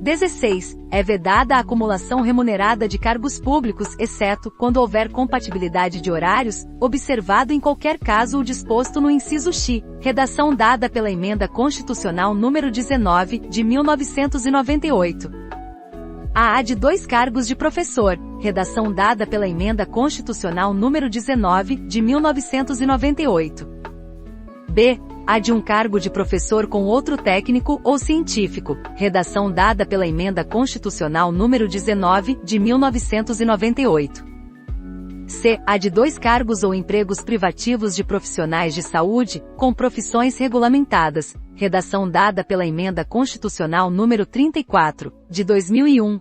16. É vedada a acumulação remunerada de cargos públicos, exceto quando houver compatibilidade de horários, observado em qualquer caso o disposto no inciso X, redação dada pela Emenda Constitucional número 19, de 1998. A de 2 cargos de professor, redação dada pela Emenda Constitucional número 19, de 1998. B. A de um cargo de professor com outro técnico ou científico, redação dada pela Emenda Constitucional número 19, de 1998. C. A de 2 cargos ou empregos privativos de profissionais de saúde, com profissões regulamentadas, redação dada pela Emenda Constitucional número 34, de 2001.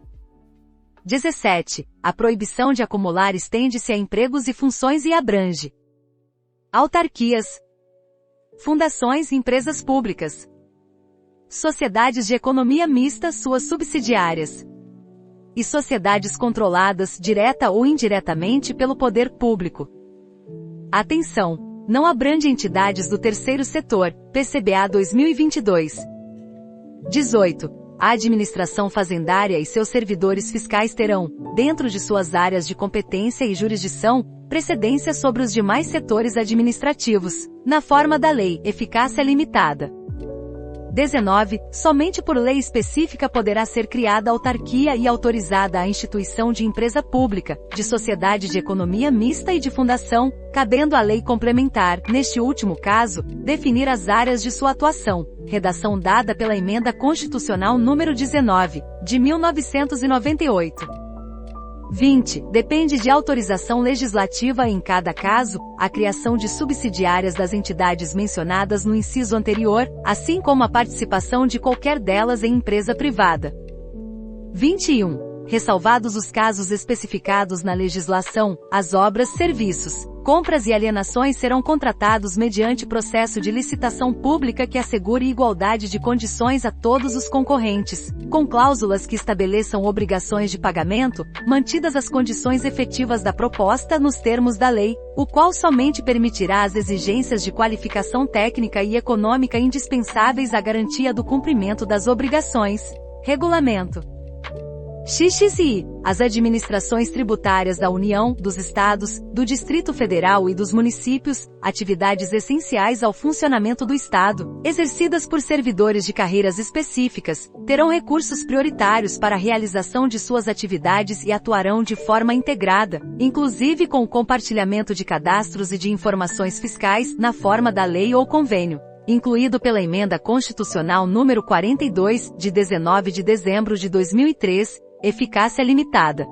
17. A proibição de acumular estende-se a empregos e funções e abrange autarquias, fundações e empresas públicas, sociedades de economia mista, suas subsidiárias, e sociedades controladas, direta ou indiretamente, pelo poder público. Atenção! Não abrange entidades do terceiro setor, PCBA 2022. 18. A administração fazendária e seus servidores fiscais terão, dentro de suas áreas de competência e jurisdição, precedência sobre os demais setores administrativos, na forma da lei, eficácia limitada. 19. Somente por lei específica poderá ser criada autarquia e autorizada a instituição de empresa pública, de sociedade de economia mista e de fundação, cabendo à lei complementar, neste último caso, definir as áreas de sua atuação, redação dada pela Emenda Constitucional número 19, de 1998. 20. Depende de autorização legislativa em cada caso, a criação de subsidiárias das entidades mencionadas no inciso anterior, assim como a participação de qualquer delas em empresa privada. 21. Ressalvados os casos especificados na legislação, as obras, serviços, compras e alienações serão contratados mediante processo de licitação pública que assegure igualdade de condições a todos os concorrentes, com cláusulas que estabeleçam obrigações de pagamento, mantidas as condições efetivas da proposta nos termos da lei, o qual somente permitirá as exigências de qualificação técnica e econômica indispensáveis à garantia do cumprimento das obrigações. Regulamento. XXI. As administrações tributárias da União, dos Estados, do Distrito Federal e dos municípios, atividades essenciais ao funcionamento do Estado, exercidas por servidores de carreiras específicas, terão recursos prioritários para a realização de suas atividades e atuarão de forma integrada, inclusive com o compartilhamento de cadastros e de informações fiscais, na forma da lei ou convênio, incluído pela Emenda Constitucional número 42, de 19 de dezembro de 2003, eficácia limitada.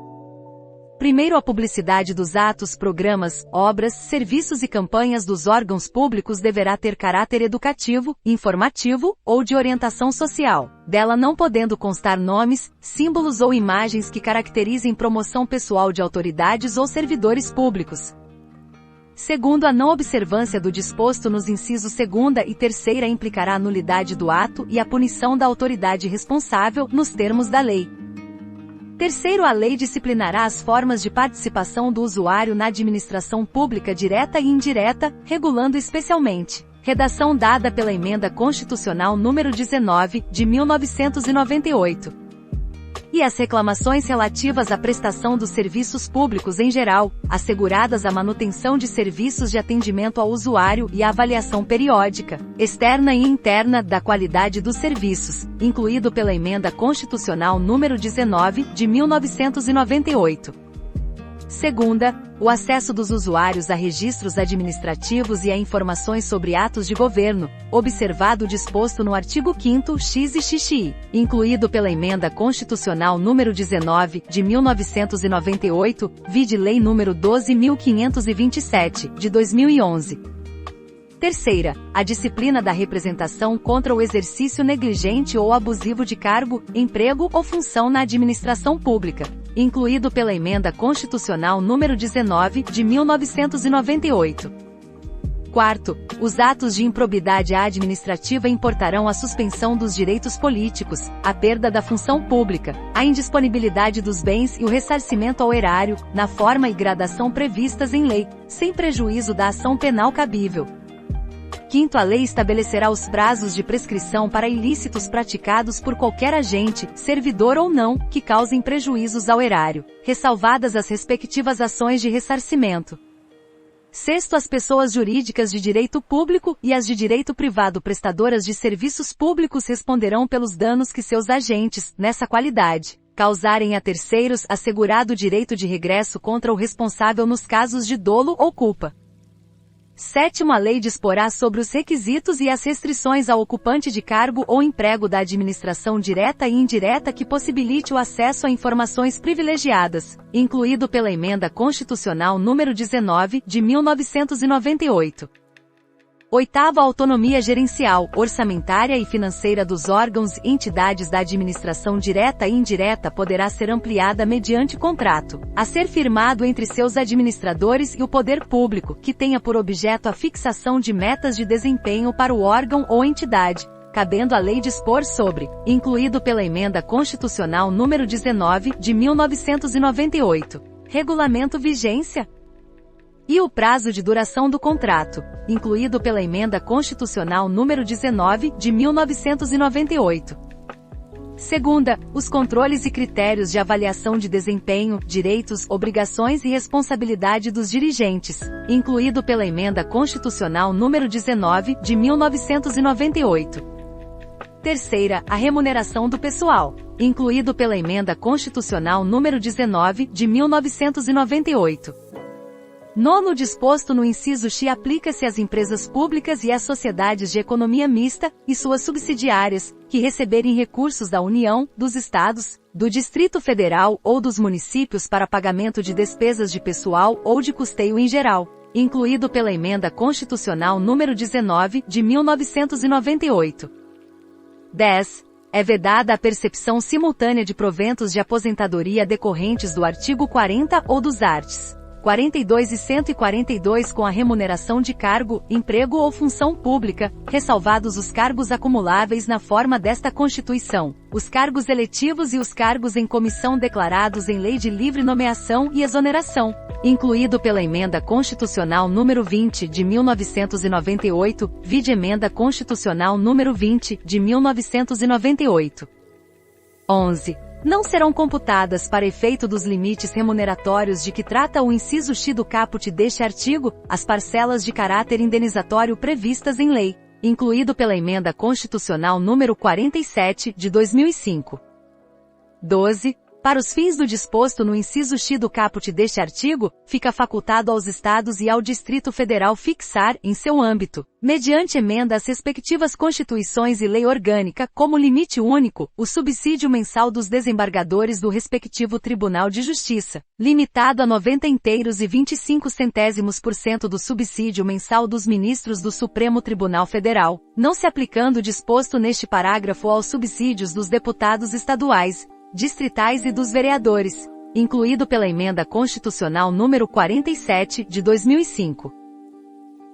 Primeiro, a publicidade dos atos, programas, obras, serviços e campanhas dos órgãos públicos deverá ter caráter educativo, informativo ou de orientação social, dela não podendo constar nomes, símbolos ou imagens que caracterizem promoção pessoal de autoridades ou servidores públicos. Segundo, a não observância do disposto nos incisos 2ª e 3ª implicará a nulidade do ato e a punição da autoridade responsável, nos termos da lei. Terceiro, a lei disciplinará as formas de participação do usuário na administração pública direta e indireta, regulando especialmente, redação dada pela Emenda Constitucional número 19, de 1998. E as reclamações relativas à prestação dos serviços públicos em geral, asseguradas a manutenção de serviços de atendimento ao usuário e a avaliação periódica, externa e interna, da qualidade dos serviços, incluído pela Emenda Constitucional número 19, de 1998. Segunda, o acesso dos usuários a registros administrativos e a informações sobre atos de governo, observado o disposto no artigo 5º X e XXI, incluído pela Emenda Constitucional número 19, de 1998, vide Lei número 12.527, de 2011. Terceira, a disciplina da representação contra o exercício negligente ou abusivo de cargo, emprego ou função na administração pública, incluído pela Emenda Constitucional número 19, de 1998. Quarto, os atos de improbidade administrativa importarão a suspensão dos direitos políticos, a perda da função pública, a indisponibilidade dos bens e o ressarcimento ao erário, na forma e gradação previstas em lei, sem prejuízo da ação penal cabível. Quinto, a lei estabelecerá os prazos de prescrição para ilícitos praticados por qualquer agente, servidor ou não, que causem prejuízos ao erário, ressalvadas as respectivas ações de ressarcimento. Sexto, as pessoas jurídicas de direito público e as de direito privado prestadoras de serviços públicos responderão pelos danos que seus agentes, nessa qualidade, causarem a terceiros, assegurado o direito de regresso contra o responsável nos casos de dolo ou culpa. Sétimo, a lei disporá sobre os requisitos e as restrições ao ocupante de cargo ou emprego da administração direta e indireta que possibilite o acesso a informações privilegiadas, incluído pela Emenda Constitucional número 19, de 1998. Oitavo, a autonomia gerencial, orçamentária e financeira dos órgãos e entidades da administração direta e indireta poderá ser ampliada mediante contrato, a ser firmado entre seus administradores e o poder público, que tenha por objeto a fixação de metas de desempenho para o órgão ou entidade, cabendo à lei dispor sobre, incluído pela Emenda Constitucional número 19, de 1998. Regulamento vigência e o prazo de duração do contrato, incluído pela Emenda Constitucional número 19, de 1998. Segunda, os controles e critérios de avaliação de desempenho, direitos, obrigações e responsabilidade dos dirigentes, incluído pela Emenda Constitucional número 19, de 1998. Terceira, a remuneração do pessoal, incluído pela Emenda Constitucional número 19, de 1998. Nono, disposto no inciso X, aplica-se às empresas públicas e às sociedades de economia mista, e suas subsidiárias, que receberem recursos da União, dos Estados, do Distrito Federal ou dos municípios para pagamento de despesas de pessoal ou de custeio em geral, incluído pela Emenda Constitucional número 19, de 1998. 10. É vedada a percepção simultânea de proventos de aposentadoria decorrentes do artigo 40 ou dos arts. 42 e 142 com a remuneração de cargo, emprego ou função pública, ressalvados os cargos acumuláveis na forma desta Constituição, os cargos eletivos e os cargos em comissão declarados em lei de livre nomeação e exoneração, incluído pela Emenda Constitucional número 20, de 1998, vide Emenda Constitucional número 20, de 1998. 11. Não serão computadas para efeito dos limites remuneratórios de que trata o inciso X do caput deste artigo, as parcelas de caráter indenizatório previstas em lei, incluído pela Emenda Constitucional número 47, de 2005. 12. Para os fins do disposto no inciso X do caput deste artigo, fica facultado aos Estados e ao Distrito Federal fixar, em seu âmbito, mediante emenda às respectivas Constituições e lei orgânica, como limite único, o subsídio mensal dos desembargadores do respectivo Tribunal de Justiça, limitado a 90,25% do subsídio mensal dos ministros do Supremo Tribunal Federal, não se aplicando o disposto neste parágrafo aos subsídios dos deputados estaduais, distritais e dos vereadores, incluído pela Emenda Constitucional número 47, de 2005.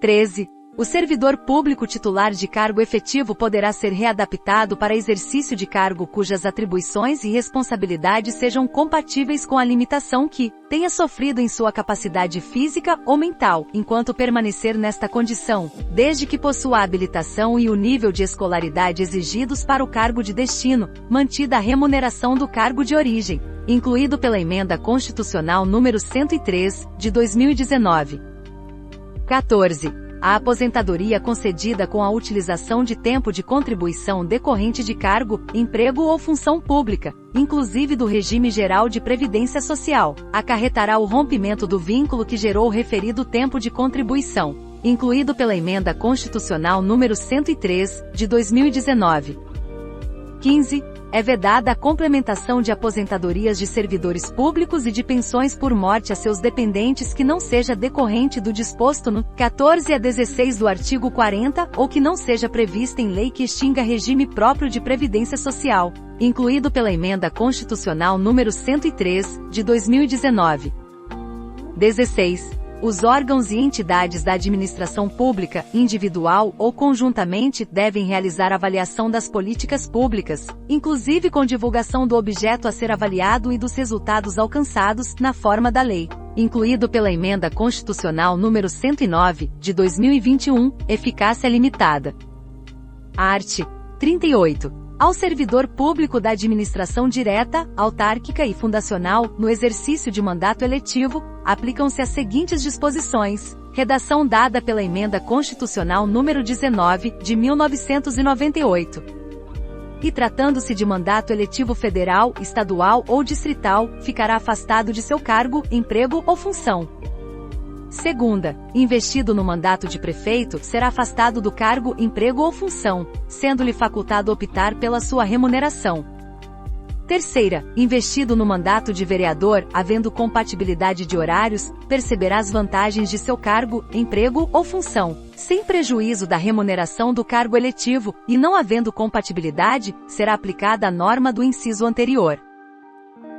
13. O servidor público titular de cargo efetivo poderá ser readaptado para exercício de cargo cujas atribuições e responsabilidades sejam compatíveis com a limitação que tenha sofrido em sua capacidade física ou mental, enquanto permanecer nesta condição, desde que possua a habilitação e o nível de escolaridade exigidos para o cargo de destino, mantida a remuneração do cargo de origem, incluído pela Emenda Constitucional número 103, de 2019. 14. A aposentadoria concedida com a utilização de tempo de contribuição decorrente de cargo, emprego ou função pública, inclusive do regime geral de previdência social, acarretará o rompimento do vínculo que gerou o referido tempo de contribuição, incluído pela Emenda Constitucional número 103, de 2019. 15. É vedada a complementação de aposentadorias de servidores públicos e de pensões por morte a seus dependentes que não seja decorrente do disposto no 14 a 16 do artigo 40 ou que não seja prevista em lei que extinga regime próprio de previdência social, incluído pela Emenda Constitucional número 103, de 2019. 16. Os órgãos e entidades da administração pública, individual ou conjuntamente, devem realizar avaliação das políticas públicas, inclusive com divulgação do objeto a ser avaliado e dos resultados alcançados, na forma da lei. incluído pela Emenda Constitucional número 109, de 2021, eficácia limitada. Art. 38. Ao servidor público da administração direta, autárquica e fundacional, no exercício de mandato eletivo, aplicam-se as seguintes disposições. Redação dada pela Emenda Constitucional número 19, de 1998. E tratando-se de mandato eletivo federal, estadual ou distrital, ficará afastado de seu cargo, emprego ou função. Segunda, investido no mandato de prefeito, será afastado do cargo, emprego ou função, sendo-lhe facultado optar pela sua remuneração. Terceira, investido no mandato de vereador, havendo compatibilidade de horários, perceberá as vantagens de seu cargo, emprego ou função, sem prejuízo da remuneração do cargo eletivo, e não havendo compatibilidade, será aplicada a norma do inciso anterior.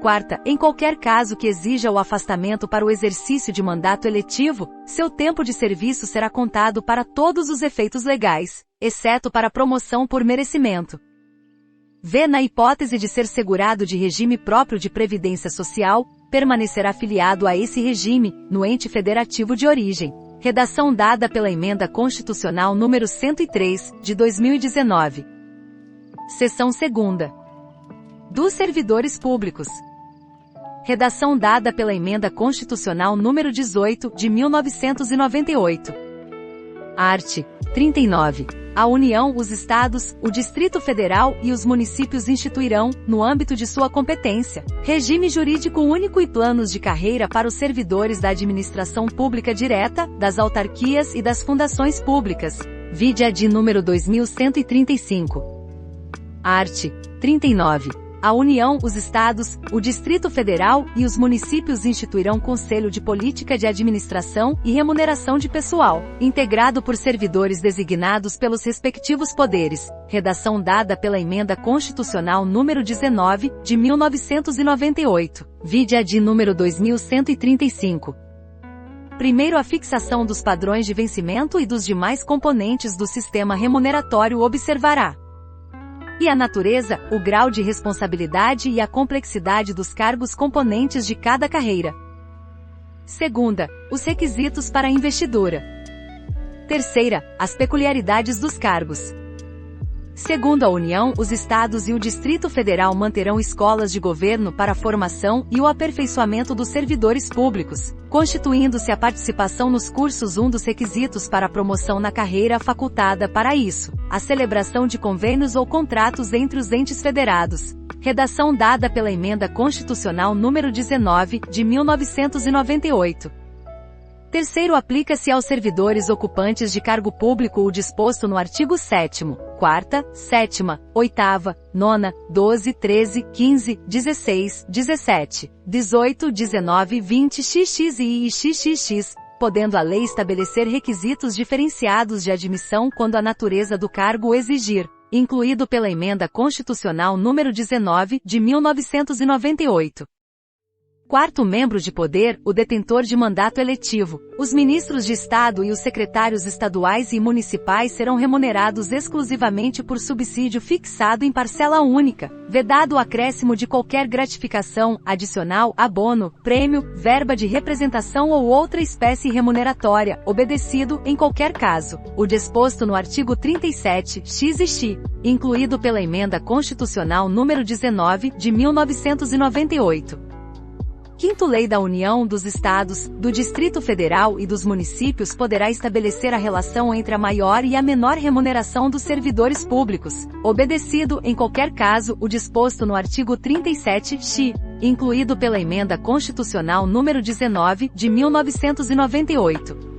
Quarta, em qualquer caso que exija o afastamento para o exercício de mandato eletivo, seu tempo de serviço será contado para todos os efeitos legais, exceto para promoção por merecimento. V. Na hipótese de ser segurado de regime próprio de previdência social, permanecerá afiliado a esse regime, no ente federativo de origem. Redação dada pela Emenda Constitucional número 103, de 2019. Seção 2ª. Dos servidores públicos. Redação dada pela Emenda Constitucional número 18, de 1998. Art. 39. A União, os Estados, o Distrito Federal e os municípios instituirão, no âmbito de sua competência, regime jurídico único e planos de carreira para os servidores da administração pública direta, das autarquias e das fundações públicas. Vide a de número 2135. Art. 39. A União, os Estados, o Distrito Federal e os municípios instituirão Conselho de Política de Administração e Remuneração de Pessoal, integrado por servidores designados pelos respectivos poderes. Redação dada pela Emenda Constitucional número 19, de 1998. Vide a de número 2135. Primeiro, a fixação dos padrões de vencimento e dos demais componentes do sistema remuneratório observará e a natureza, o grau de responsabilidade e a complexidade dos cargos componentes de cada carreira. Segunda, os requisitos para a investidura. Terceira, as peculiaridades dos cargos. Segundo a União, os Estados e o Distrito Federal manterão escolas de governo para a formação e o aperfeiçoamento dos servidores públicos, constituindo-se a participação nos cursos um dos requisitos para a promoção na carreira facultada para isso, a celebração de convênios ou contratos entre os entes federados. Redação dada pela Emenda Constitucional número 19, de 1998. Terceiro, aplica-se aos servidores ocupantes de cargo público o disposto no artigo 7º, 4ª, 7ª, 8ª, 9ª, 12, 13, 15, 16, 17, 18, 19, 20 xx e xxx, podendo a lei estabelecer requisitos diferenciados de admissão quando a natureza do cargo o exigir, incluído pela Emenda Constitucional número 19, de 1998. Quarto membro de poder, o detentor de mandato eletivo. Os ministros de Estado e os secretários estaduais e municipais serão remunerados exclusivamente por subsídio fixado em parcela única, vedado o acréscimo de qualquer gratificação, adicional, abono, prêmio, verba de representação ou outra espécie remuneratória, obedecido, em qualquer caso, o disposto no artigo 37, x e x, incluído pela Emenda Constitucional número 19, de 1998. Quinto, Lei da União, dos Estados, do Distrito Federal e dos municípios poderá estabelecer a relação entre a maior e a menor remuneração dos servidores públicos, obedecido, em qualquer caso, o disposto no artigo 37-x, incluído pela Emenda Constitucional número 19, de 1998.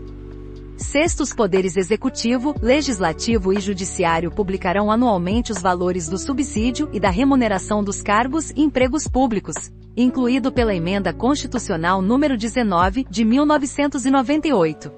Sexto, os poderes executivo, legislativo e judiciário publicarão anualmente os valores do subsídio e da remuneração dos cargos e empregos públicos, incluído pela Emenda Constitucional número 19, de 1998.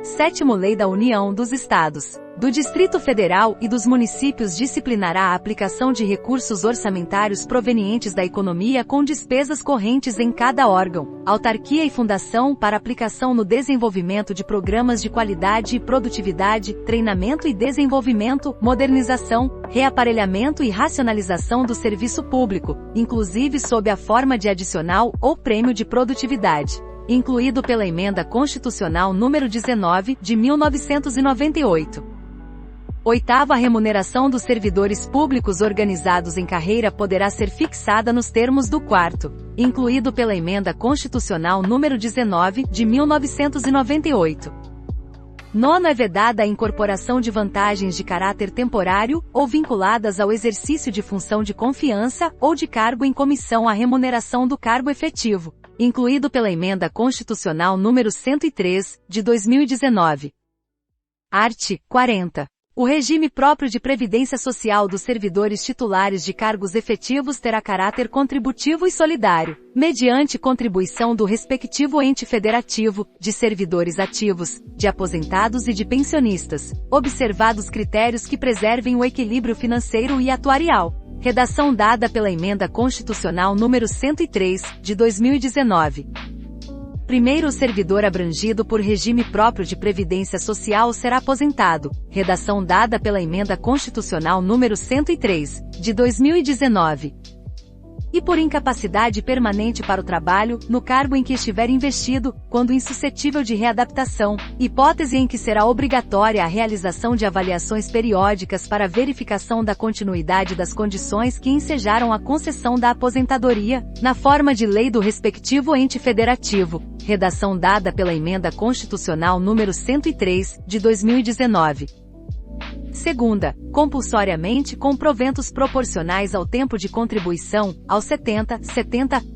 Sétimo, Lei da União, dos Estados, do Distrito Federal e dos municípios disciplinará a aplicação de recursos orçamentários provenientes da economia com despesas correntes em cada órgão, autarquia e fundação para aplicação no desenvolvimento de programas de qualidade e produtividade, treinamento e desenvolvimento, modernização, reaparelhamento e racionalização do serviço público, inclusive sob a forma de adicional ou prêmio de produtividade. incluído pela Emenda Constitucional número 19, de 1998. Oitava, a remuneração dos servidores públicos organizados em carreira poderá ser fixada nos termos do 4º, incluído pela Emenda Constitucional número 19, de 1998. Nono, é vedada a incorporação de vantagens de caráter temporário, ou vinculadas ao exercício de função de confiança, ou de cargo em comissão à remuneração do cargo efetivo, incluído pela Emenda Constitucional número 103, de 2019. Art. 40. O regime próprio de previdência social dos servidores titulares de cargos efetivos terá caráter contributivo e solidário, mediante contribuição do respectivo ente federativo, de servidores ativos, de aposentados e de pensionistas, observados critérios que preservem o equilíbrio financeiro e atuarial. Redação dada pela Emenda Constitucional número 103, de 2019. Primeiro, o servidor abrangido por regime próprio de previdência social será aposentado. Redação dada pela Emenda Constitucional número 103, de 2019. E por incapacidade permanente para o trabalho, no cargo em que estiver investido, quando insuscetível de readaptação, hipótese em que será obrigatória a realização de avaliações periódicas para verificação da continuidade das condições que ensejaram a concessão da aposentadoria, na forma de lei do respectivo ente federativo. Redação dada pela Emenda Constitucional número 103, de 2019. Segunda, compulsoriamente com proventos proporcionais ao tempo de contribuição, aos 70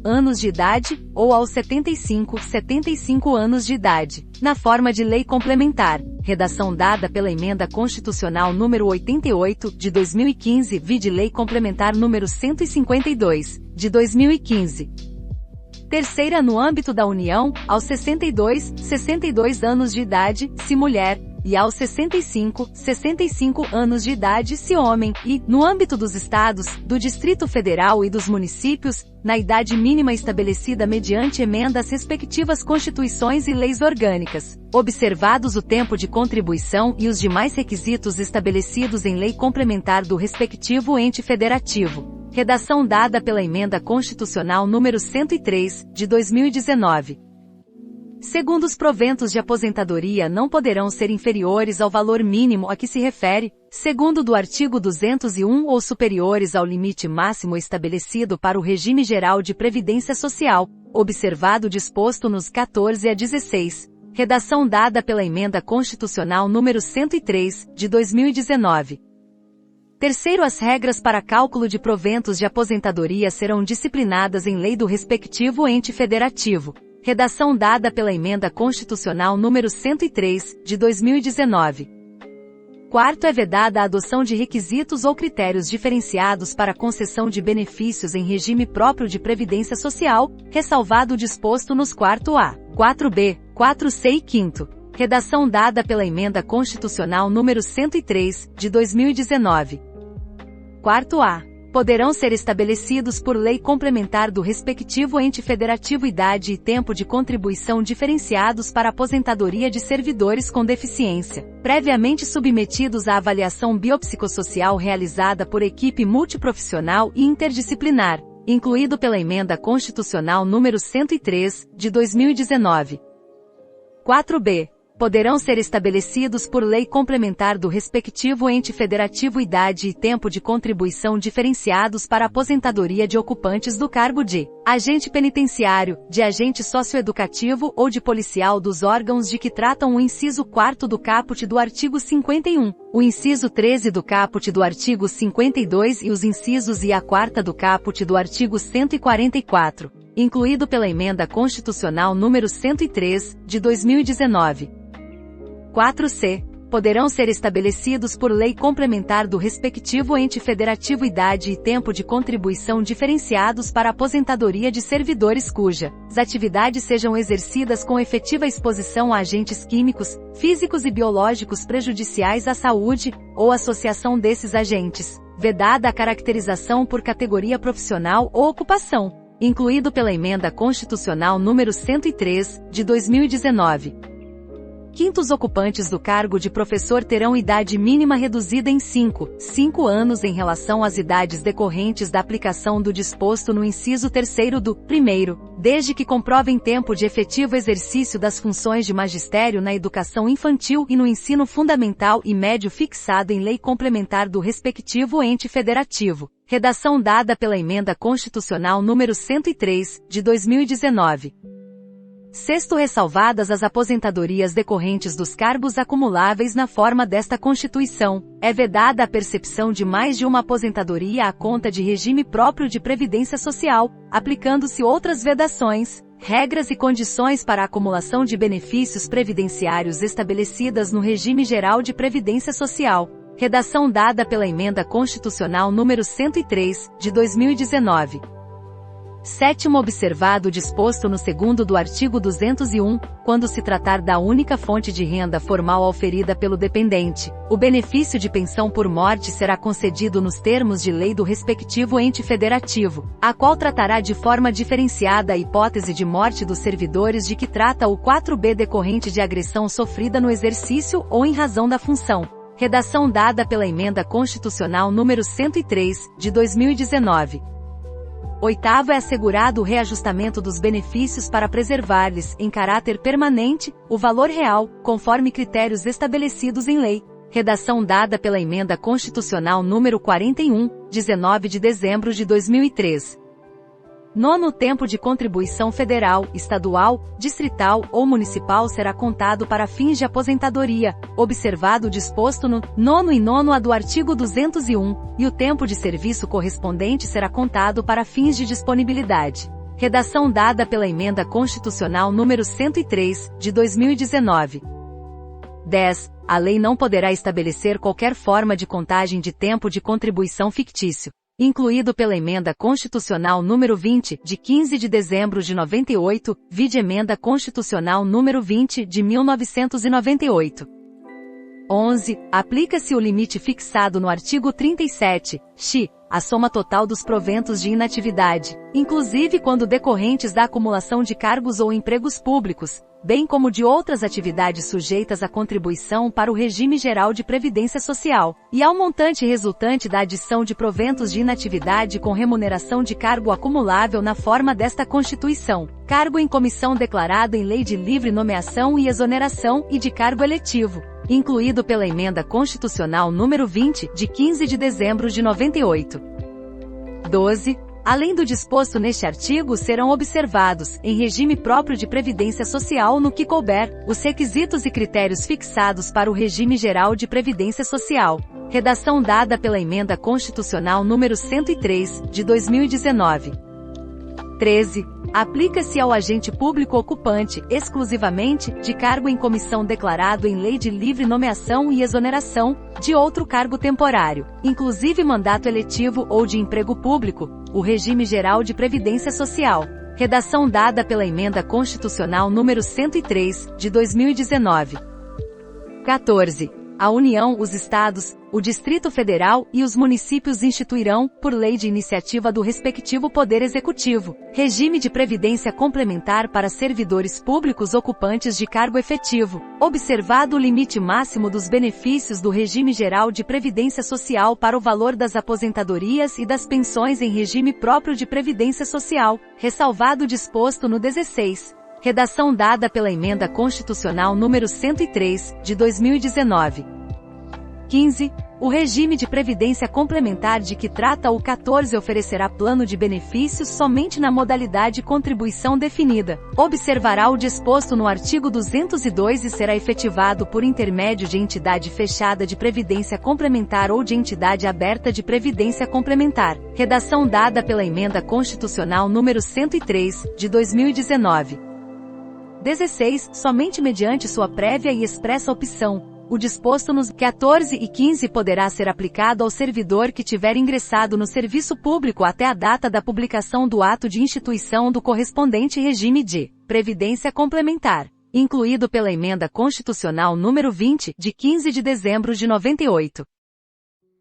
anos de idade, ou aos 75 anos de idade, na forma de lei complementar. Redação dada pela Emenda Constitucional número 88, de 2015, vide Lei Complementar número 152, de 2015. Terceira, no âmbito da União, aos 62 anos de idade, se mulher, e aos 65 anos de idade se homem, e, no âmbito dos Estados, do Distrito Federal e dos municípios, na idade mínima estabelecida mediante emenda às respectivas constituições e leis orgânicas, observados o tempo de contribuição e os demais requisitos estabelecidos em lei complementar do respectivo ente federativo. Redação dada pela Emenda Constitucional número 103, de 2019. Segundo, os proventos de aposentadoria não poderão ser inferiores ao valor mínimo a que se refere, segundo do artigo 201 ou superiores ao limite máximo estabelecido para o regime geral de previdência social, observado o disposto nos 14 a 16. Redação dada pela Emenda Constitucional número 103, de 2019. Terceiro, as regras para cálculo de proventos de aposentadoria serão disciplinadas em lei do respectivo ente federativo. Redação dada pela Emenda Constitucional número 103, de 2019. Quarto, é vedada a adoção de requisitos ou critérios diferenciados para concessão de benefícios em regime próprio de previdência social, ressalvado o disposto nos 4A, 4B, 4C e 5º. Redação dada pela Emenda Constitucional número 103, de 2019. Quarto A. Poderão ser estabelecidos por lei complementar do respectivo ente federativo idade e tempo de contribuição diferenciados para aposentadoria de servidores com deficiência, previamente submetidos à avaliação biopsicossocial realizada por equipe multiprofissional e interdisciplinar, incluído pela Emenda Constitucional número 103, de 2019. 4b. Poderão ser estabelecidos por lei complementar do respectivo ente federativo idade e tempo de contribuição diferenciados para aposentadoria de ocupantes do cargo de agente penitenciário, de agente socioeducativo ou de policial dos órgãos de que tratam o inciso 4º do caput do artigo 51, o inciso 13 do caput do artigo 52 e os incisos e a 4ª do caput do artigo 144, incluído pela Emenda Constitucional número 103, de 2019. 4c. Poderão ser estabelecidos por lei complementar do respectivo ente federativo idade e tempo de contribuição diferenciados para aposentadoria de servidores cujas atividades sejam exercidas com efetiva exposição a agentes químicos, físicos e biológicos prejudiciais à saúde, ou associação desses agentes, vedada a caracterização por categoria profissional ou ocupação, incluído pela Emenda Constitucional número 103, de 2019. Quinto, os ocupantes do cargo de professor terão idade mínima reduzida em 5 anos em relação às idades decorrentes da aplicação do disposto no inciso 3º do 1º, desde que comprovem tempo de efetivo exercício das funções de magistério na educação infantil e no ensino fundamental e médio fixado em lei complementar do respectivo ente federativo. Redação dada pela Emenda Constitucional número 103, de 2019. Sexto, ressalvadas as aposentadorias decorrentes dos cargos acumuláveis na forma desta Constituição, é vedada a percepção de mais de uma aposentadoria à conta de regime próprio de previdência social, aplicando-se outras vedações, regras e condições para a acumulação de benefícios previdenciários estabelecidas no regime geral de previdência social. Redação dada pela Emenda Constitucional número 103, de 2019. Sétimo, observado o disposto no 2º do artigo 201, quando se tratar da única fonte de renda formal auferida pelo dependente, o benefício de pensão por morte será concedido nos termos de lei do respectivo ente federativo, a qual tratará de forma diferenciada a hipótese de morte dos servidores de que trata o 4b decorrente de agressão sofrida no exercício ou em razão da função. Redação dada pela Emenda Constitucional número 103, de 2019. Oitavo, é assegurado o reajustamento dos benefícios para preservar-lhes, em caráter permanente, o valor real, conforme critérios estabelecidos em lei. Redação dada pela Emenda Constitucional número 41, 19 de dezembro de 2003. Nono, o tempo de contribuição federal, estadual, distrital ou municipal será contado para fins de aposentadoria, observado o disposto no 9º e 9º do artigo 201, e o tempo de serviço correspondente será contado para fins de disponibilidade. Redação dada pela Emenda Constitucional número 103, de 2019. 10. A lei não poderá estabelecer qualquer forma de contagem de tempo de contribuição fictício, incluído pela Emenda Constitucional número 20, de 15 de dezembro de 98, vide Emenda Constitucional número 20, de 1998. 11. Aplica-se o limite fixado no artigo 37, a soma total dos proventos de inatividade, inclusive quando decorrentes da acumulação de cargos ou empregos públicos, bem como de outras atividades sujeitas à contribuição para o regime geral de previdência social, e ao montante resultante da adição de proventos de inatividade com remuneração de cargo acumulável na forma desta Constituição, cargo em comissão declarado em lei de livre nomeação e exoneração e de cargo eletivo, incluído pela Emenda Constitucional número 20, de 15 de dezembro de 98. 12. Além do disposto neste artigo, serão observados, em regime próprio de previdência social no que couber, os requisitos e critérios fixados para o regime geral de previdência social. Redação dada pela Emenda Constitucional número 103, de 2019. 13. Aplica-se ao agente público ocupante, exclusivamente, de cargo em comissão declarado em lei de livre nomeação e exoneração, de outro cargo temporário, inclusive mandato eletivo ou de emprego público, o regime geral de previdência social. Redação dada pela Emenda Constitucional número 103, de 2019. 14. A União, os Estados, o Distrito Federal e os municípios instituirão, por lei de iniciativa do respectivo Poder Executivo, regime de previdência complementar para servidores públicos ocupantes de cargo efetivo, observado o limite máximo dos benefícios do regime geral de previdência social para o valor das aposentadorias e das pensões em regime próprio de previdência social, ressalvado o disposto no 16. Redação dada pela Emenda Constitucional número 103, de 2019. 15. O regime de previdência complementar de que trata o 14 oferecerá plano de benefícios somente na modalidade contribuição definida. Observará o disposto no artigo 202 e será efetivado por intermédio de entidade fechada de previdência complementar ou de entidade aberta de previdência complementar. Redação dada pela Emenda Constitucional número 103, de 2019. 16. Somente mediante sua prévia e expressa opção, o disposto nos 14 e 15 poderá ser aplicado ao servidor que tiver ingressado no serviço público até a data da publicação do ato de instituição do correspondente regime de previdência complementar, incluído pela Emenda Constitucional número 20, de 15 de dezembro de 98.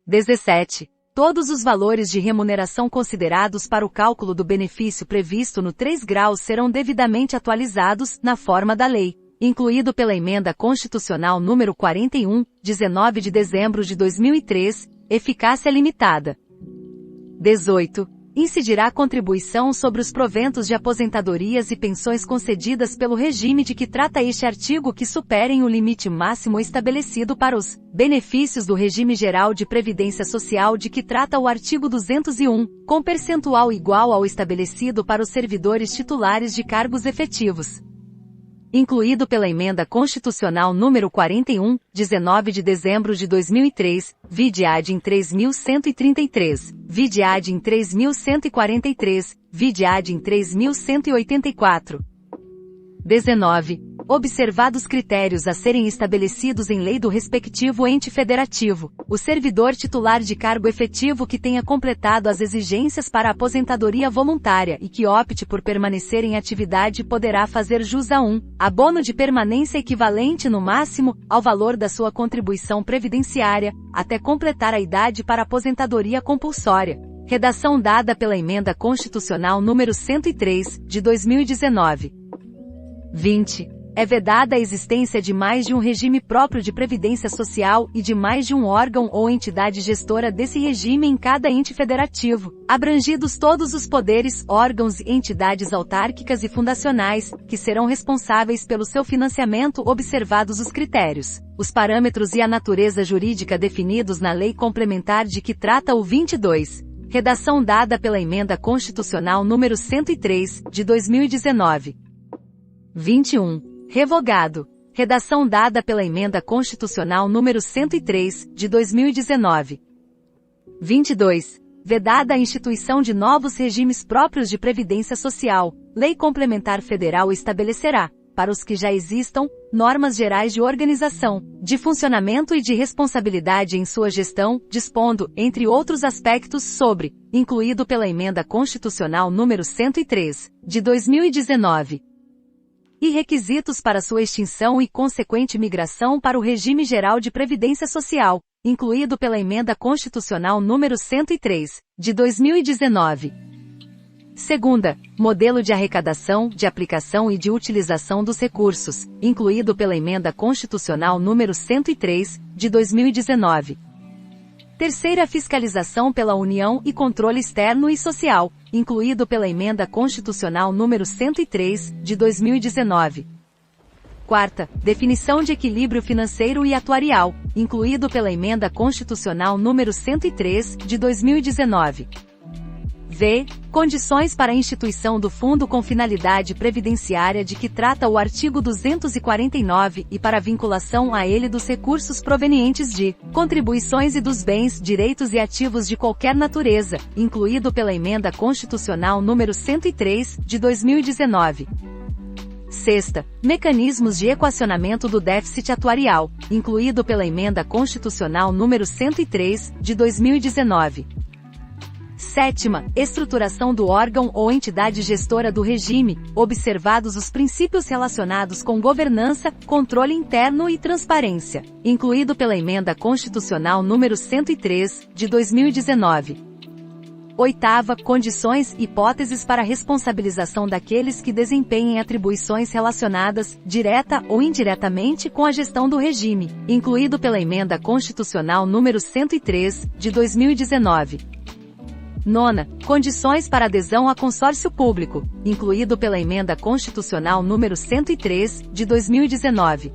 17. Todos os valores de remuneração considerados para o cálculo do benefício previsto no 3 graus serão devidamente atualizados, na forma da lei. incluído pela Emenda Constitucional número 41, 19 de dezembro de 2003, eficácia limitada. 18. Incidirá contribuição sobre os proventos de aposentadorias e pensões concedidas pelo regime de que trata este artigo que superem o limite máximo estabelecido para os benefícios do regime geral de previdência social de que trata o artigo 201, com percentual igual ao estabelecido para os servidores titulares de cargos efetivos. Incluído pela Emenda Constitucional número 41, 19 de dezembro de 2003, vide ad em 3133, vide ad em 3143, vide ad em 3184. 19. Observados critérios a serem estabelecidos em lei do respectivo ente federativo, o servidor titular de cargo efetivo que tenha completado as exigências para a aposentadoria voluntária e que opte por permanecer em atividade poderá fazer jus a abono de permanência equivalente no máximo ao valor da sua contribuição previdenciária, até completar a idade para a aposentadoria compulsória. Redação dada pela Emenda Constitucional número 103, de 2019. 20. É vedada a existência de mais de um regime próprio de previdência social e de mais de um órgão ou entidade gestora desse regime em cada ente federativo, abrangidos todos os poderes, órgãos e entidades autárquicas e fundacionais, que serão responsáveis pelo seu financiamento observados os critérios, os parâmetros e a natureza jurídica definidos na Lei Complementar de que trata o 22. Redação dada pela Emenda Constitucional número 103, de 2019. 21. Revogado. Redação dada pela Emenda Constitucional número 103, de 2019. 22. Vedada a instituição de novos regimes próprios de previdência social. Lei Complementar Federal estabelecerá, para os que já existam, normas gerais de organização, de funcionamento e de responsabilidade em sua gestão, dispondo, entre outros aspectos, sobre, incluído pela Emenda Constitucional número 103, de 2019. E requisitos para sua extinção e consequente migração para o regime geral de previdência social, incluído pela Emenda Constitucional número 103, de 2019. Segunda, modelo de arrecadação, de aplicação e de utilização dos recursos, incluído pela Emenda Constitucional número 103, de 2019. Terceira, fiscalização pela União e controle externo e social, incluído pela Emenda Constitucional número 103, de 2019. Quarta, definição de equilíbrio financeiro e atuarial, incluído pela Emenda Constitucional número 103, de 2019. V. Condições para a instituição do Fundo com finalidade previdenciária de que trata o artigo 249 e para a vinculação a ele dos recursos provenientes de contribuições e dos bens, direitos e ativos de qualquer natureza, incluído pela Emenda Constitucional número 103, de 2019. Sexta, mecanismos de equacionamento do déficit atuarial, incluído pela Emenda Constitucional número 103, de 2019. Sétima, estruturação do órgão ou entidade gestora do regime, observados os princípios relacionados com governança, controle interno e transparência, incluído pela Emenda Constitucional número 103, de 2019. Oitava, condições e hipóteses para a responsabilização daqueles que desempenhem atribuições relacionadas, direta ou indiretamente, com a gestão do regime, incluído pela Emenda Constitucional número 103, de 2019. Nona, condições para adesão a consórcio público, incluído pela Emenda Constitucional número 103, de 2019.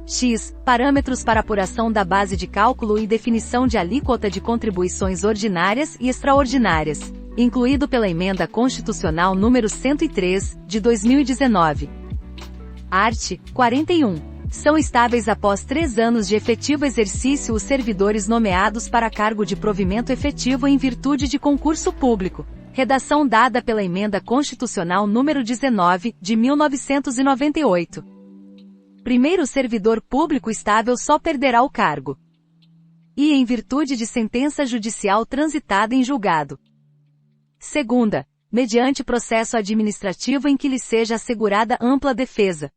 X. Parâmetros para apuração da base de cálculo e definição de alíquota de contribuições ordinárias e extraordinárias, incluído pela Emenda Constitucional número 103, de 2019. Art. 41. São estáveis após 3 anos de efetivo exercício os servidores nomeados para cargo de provimento efetivo em virtude de concurso público. Redação dada pela Emenda Constitucional número 19, de 1998. Primeiro, servidor público estável só perderá o cargo. E em virtude de sentença judicial transitada em julgado. Segunda, mediante processo administrativo em que lhe seja assegurada ampla defesa.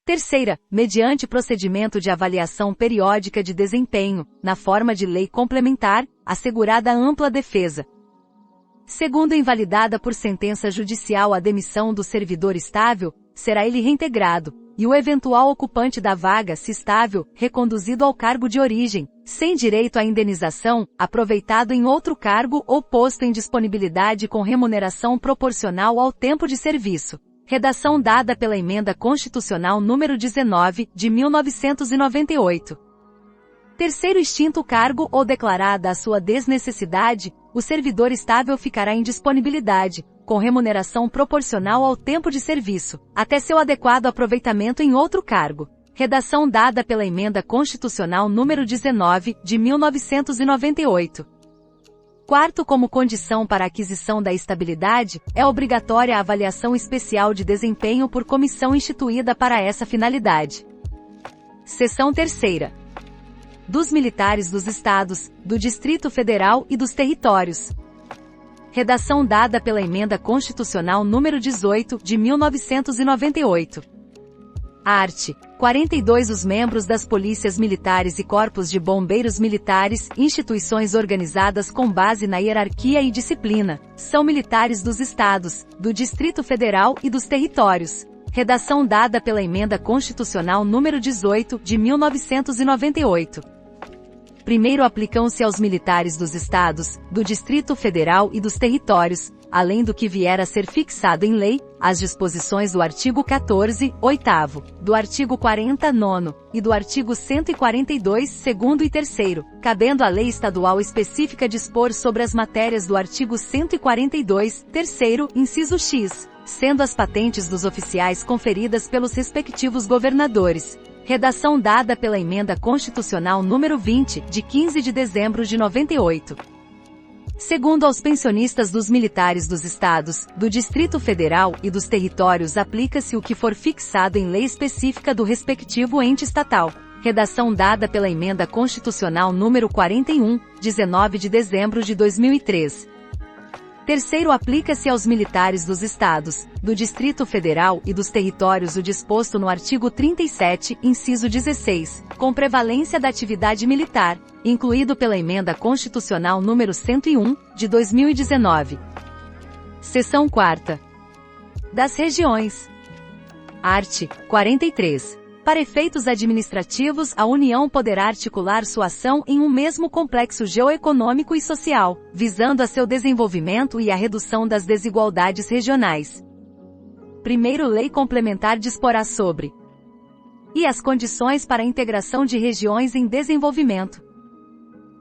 Terceira, mediante procedimento de avaliação periódica de desempenho, na forma de lei complementar, assegurada ampla defesa. Segundo, invalidada por sentença judicial a demissão do servidor estável, será ele reintegrado, e o eventual ocupante da vaga, se estável, reconduzido ao cargo de origem, sem direito à indenização, aproveitado em outro cargo ou posto em disponibilidade com remuneração proporcional ao tempo de serviço. Redação dada pela Emenda Constitucional número 19, de 1998. Terceiro, extinto o cargo ou declarada a sua desnecessidade, o servidor estável ficará em disponibilidade, com remuneração proporcional ao tempo de serviço, até seu adequado aproveitamento em outro cargo. Redação dada pela Emenda Constitucional número 19, de 1998. Quarto, como condição para a aquisição da estabilidade, é obrigatória a avaliação especial de desempenho por comissão instituída para essa finalidade. Seção 3ª. Dos militares dos Estados, do Distrito Federal e dos territórios. Redação dada pela Emenda Constitucional número 18, de 1998. Art. 42. Os membros das polícias militares e corpos de bombeiros militares, instituições organizadas com base na hierarquia e disciplina, são militares dos Estados, do Distrito Federal e dos territórios. Redação dada pela Emenda Constitucional número 18, de 1998. Primeiro, aplicam-se aos militares dos Estados, do Distrito Federal e dos territórios, além do que vier a ser fixado em lei, as disposições do artigo 14, 8º, do artigo 40, 9º, e do artigo 142, 2º e 3º, cabendo à lei estadual específica dispor sobre as matérias do artigo 142, 3º, inciso X, sendo as patentes dos oficiais conferidas pelos respectivos governadores. Redação dada pela Emenda Constitucional número 20, de 15 de dezembro de 98. Segundo, aos pensionistas dos militares dos Estados, do Distrito Federal e dos territórios aplica-se o que for fixado em lei específica do respectivo ente estatal. Redação dada pela Emenda Constitucional número 41, 19 de dezembro de 2003. Terceiro, aplica-se aos militares dos Estados, do Distrito Federal e dos territórios o disposto no artigo 37, inciso 16, com prevalência da atividade militar, incluído pela Emenda Constitucional número 101, de 2019. Seção 4ª. Das regiões. Art. 43. Para efeitos administrativos, a União poderá articular sua ação em um mesmo complexo geoeconômico e social, visando a seu desenvolvimento e a redução das desigualdades regionais. Primeiro, lei complementar disporá sobre e as condições para a integração de regiões em desenvolvimento.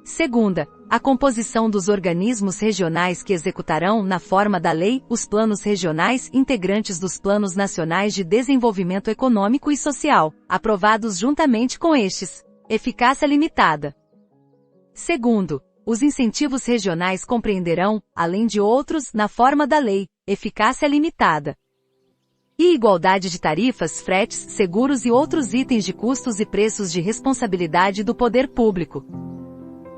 Segunda, a composição dos organismos regionais que executarão, na forma da lei, os planos regionais integrantes dos Planos Nacionais de Desenvolvimento Econômico e Social, aprovados juntamente com estes. Eficácia limitada. Segundo, os incentivos regionais compreenderão, além de outros, na forma da lei, eficácia limitada. E igualdade de tarifas, fretes, seguros e outros itens de custos e preços de responsabilidade do poder público.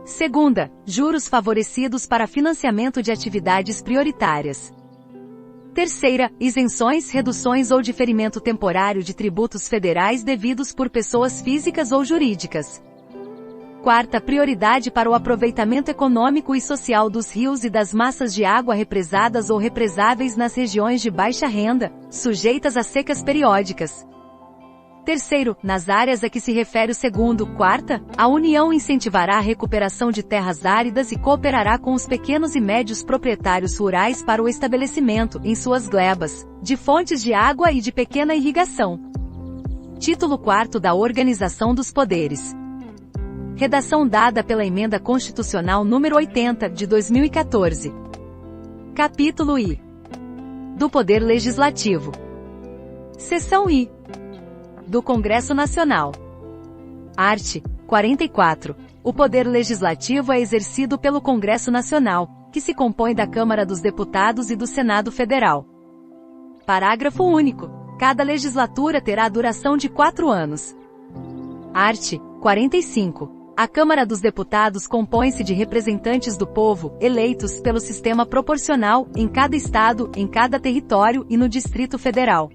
Segunda, juros favorecidos para financiamento de atividades prioritárias. Terceira, isenções, reduções ou diferimento temporário de tributos federais devidos por pessoas físicas ou jurídicas. Quarta, prioridade para o aproveitamento econômico e social dos rios e das massas de água represadas ou represáveis nas regiões de baixa renda, sujeitas a secas periódicas. Terceiro, nas áreas a que se refere o segundo. Quarta, a União incentivará a recuperação de terras áridas e cooperará com os pequenos e médios proprietários rurais para o estabelecimento, em suas glebas, de fontes de água e de pequena irrigação. Título 4º da Organização dos Poderes. Redação dada pela Emenda Constitucional número 80, de 2014. Capítulo I. Do Poder Legislativo. Seção I. Do Congresso Nacional. Art. 44. O Poder Legislativo é exercido pelo Congresso Nacional, que se compõe da Câmara dos Deputados e do Senado Federal. Parágrafo único. Cada legislatura terá duração de 4 anos. Art. 45. A Câmara dos Deputados compõe-se de representantes do povo, eleitos pelo sistema proporcional, em cada estado, em cada território e no Distrito Federal.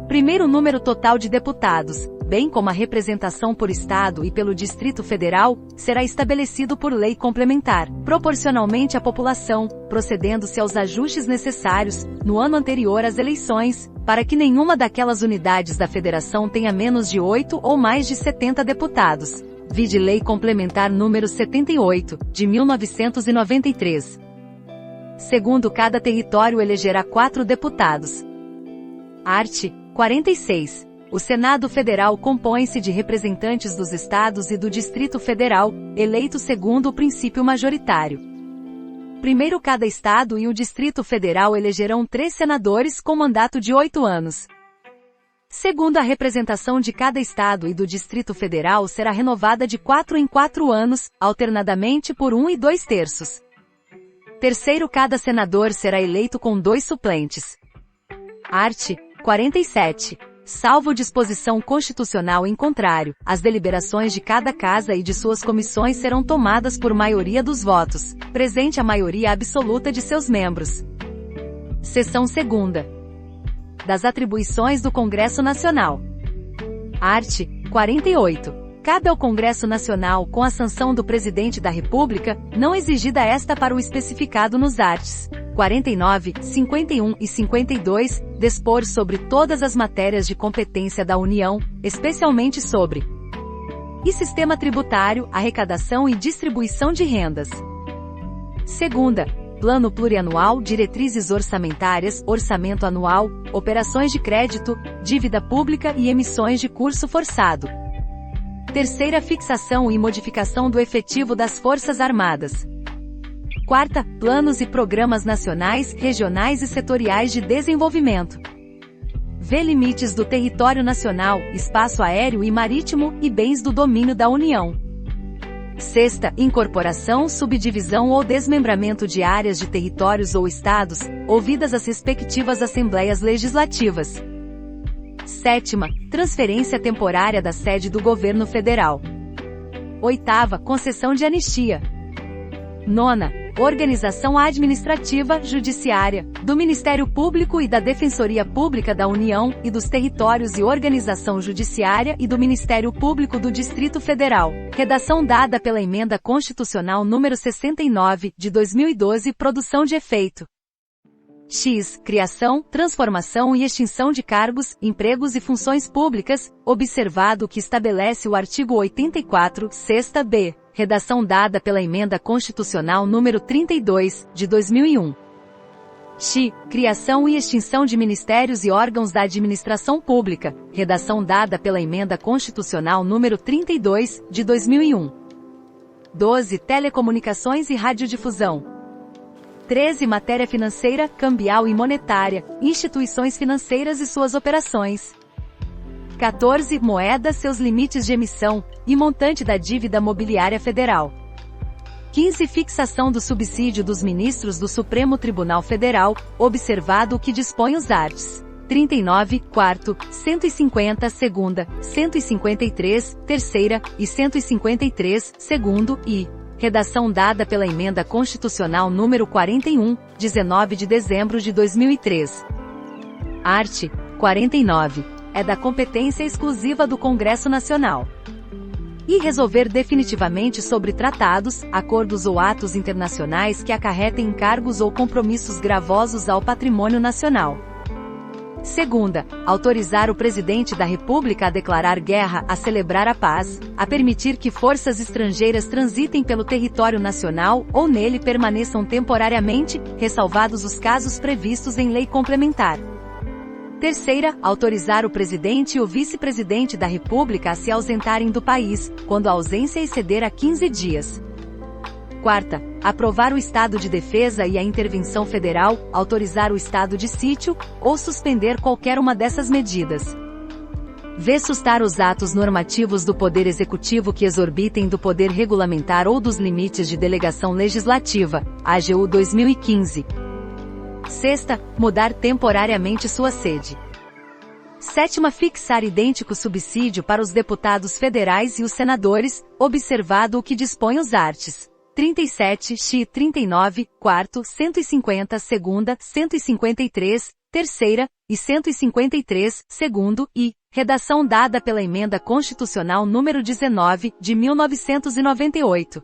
Primeiro número total de deputados, bem como a representação por Estado e pelo Distrito Federal, será estabelecido por lei complementar, proporcionalmente à população, procedendo-se aos ajustes necessários, no ano anterior às eleições, para que nenhuma daquelas unidades da Federação tenha menos de 8 ou mais de 70 deputados. Vide Lei Complementar número 78, de 1993. Segundo, cada território elegerá 4 deputados. Art. 46. O Senado Federal compõe-se de representantes dos Estados e do Distrito Federal, eleitos segundo o princípio majoritário. Primeiro, cada Estado e o Distrito Federal elegerão 3 senadores com mandato de 8 anos. Segundo, a representação de cada Estado e do Distrito Federal será renovada de 4 em 4 anos, alternadamente por 1 e 2/3. Terceiro, cada senador será eleito com 2 suplentes. Art. 47. Salvo disposição constitucional em contrário, as deliberações de cada casa e de suas comissões serão tomadas por maioria dos votos, presente a maioria absoluta de seus membros. Seção 2ª. Das atribuições do Congresso Nacional. Art. 48. Cabe ao Congresso Nacional, com a sanção do Presidente da República, não exigida esta para o especificado nos arts. 49, 51 e 52, dispor sobre todas as matérias de competência da União, especialmente sobre e sistema tributário, arrecadação e distribuição de rendas. Segunda, plano plurianual, diretrizes orçamentárias, orçamento anual, operações de crédito, dívida pública e emissões de curso forçado. Terceira, fixação e modificação do efetivo das Forças Armadas. Quarta, planos e programas nacionais, regionais e setoriais de desenvolvimento. V. Limites do território nacional, espaço aéreo e marítimo, e bens do domínio da União. Sexta, incorporação, subdivisão ou desmembramento de áreas de territórios ou estados, ouvidas as respectivas assembleias legislativas. Sétima, transferência temporária da sede do governo federal. Oitava, concessão de anistia. Nona, organização administrativa, judiciária, do Ministério Público e da Defensoria Pública da União e dos Territórios e organização judiciária e do Ministério Público do Distrito Federal. Redação dada pela Emenda Constitucional número 69, de 2012, produção de efeito. X. Criação, transformação e extinção de cargos, empregos e funções públicas, observado o que estabelece o artigo 84, 6ª b. Redação dada pela Emenda Constitucional número 32, de 2001. X. Criação e extinção de ministérios e órgãos da administração pública. Redação dada pela Emenda Constitucional número 32, de 2001. 12. Telecomunicações e radiodifusão. 13. Matéria financeira, cambial e monetária, instituições financeiras e suas operações. 14. Moeda, seus limites de emissão, e montante da dívida mobiliária federal. 15. Fixação do subsídio dos ministros do Supremo Tribunal Federal, observado o que dispõe os arts. 39, 4º, 150, 2ª, 153, 3ª e 153, 2º e redação dada pela Emenda Constitucional número 41, 19 de dezembro de 2003. Art. 49. É da competência exclusiva do Congresso Nacional. E resolver definitivamente sobre tratados, acordos ou atos internacionais que acarretem encargos ou compromissos gravosos ao patrimônio nacional. Segunda, autorizar o Presidente da República a declarar guerra, a celebrar a paz, a permitir que forças estrangeiras transitem pelo território nacional ou nele permaneçam temporariamente, ressalvados os casos previstos em lei complementar. Terceira, autorizar o Presidente e o Vice-Presidente da República a se ausentarem do país, quando a ausência exceder a 15 dias. Quarta, aprovar o estado de defesa e a intervenção federal, autorizar o estado de sítio, ou suspender qualquer uma dessas medidas. V. Sustar os atos normativos do Poder Executivo que exorbitem do poder regulamentar ou dos limites de delegação legislativa, AGU 2015. Sexta, mudar temporariamente sua sede. Sétima, fixar idêntico subsídio para os deputados federais e os senadores, observado o que dispõe os arts. 37, x 39, 4º, 150, 2ª, 153, terceira, e 153, segundo, e redação dada pela Emenda Constitucional número 19, de 1998.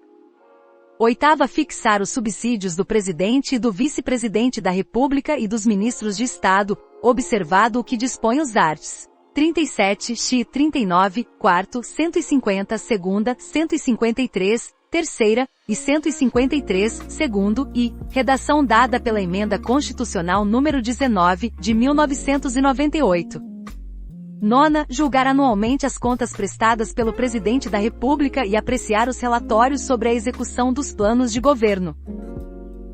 Oitava, fixar os subsídios do Presidente e do Vice-Presidente da República e dos Ministros de Estado, observado o que dispõe os arts. 37, x 39, quarto, 150, segunda, 153, terceira, e 153, segundo, e redação dada pela Emenda Constitucional número 19, de 1998. Nona, julgar anualmente as contas prestadas pelo Presidente da República e apreciar os relatórios sobre a execução dos planos de governo.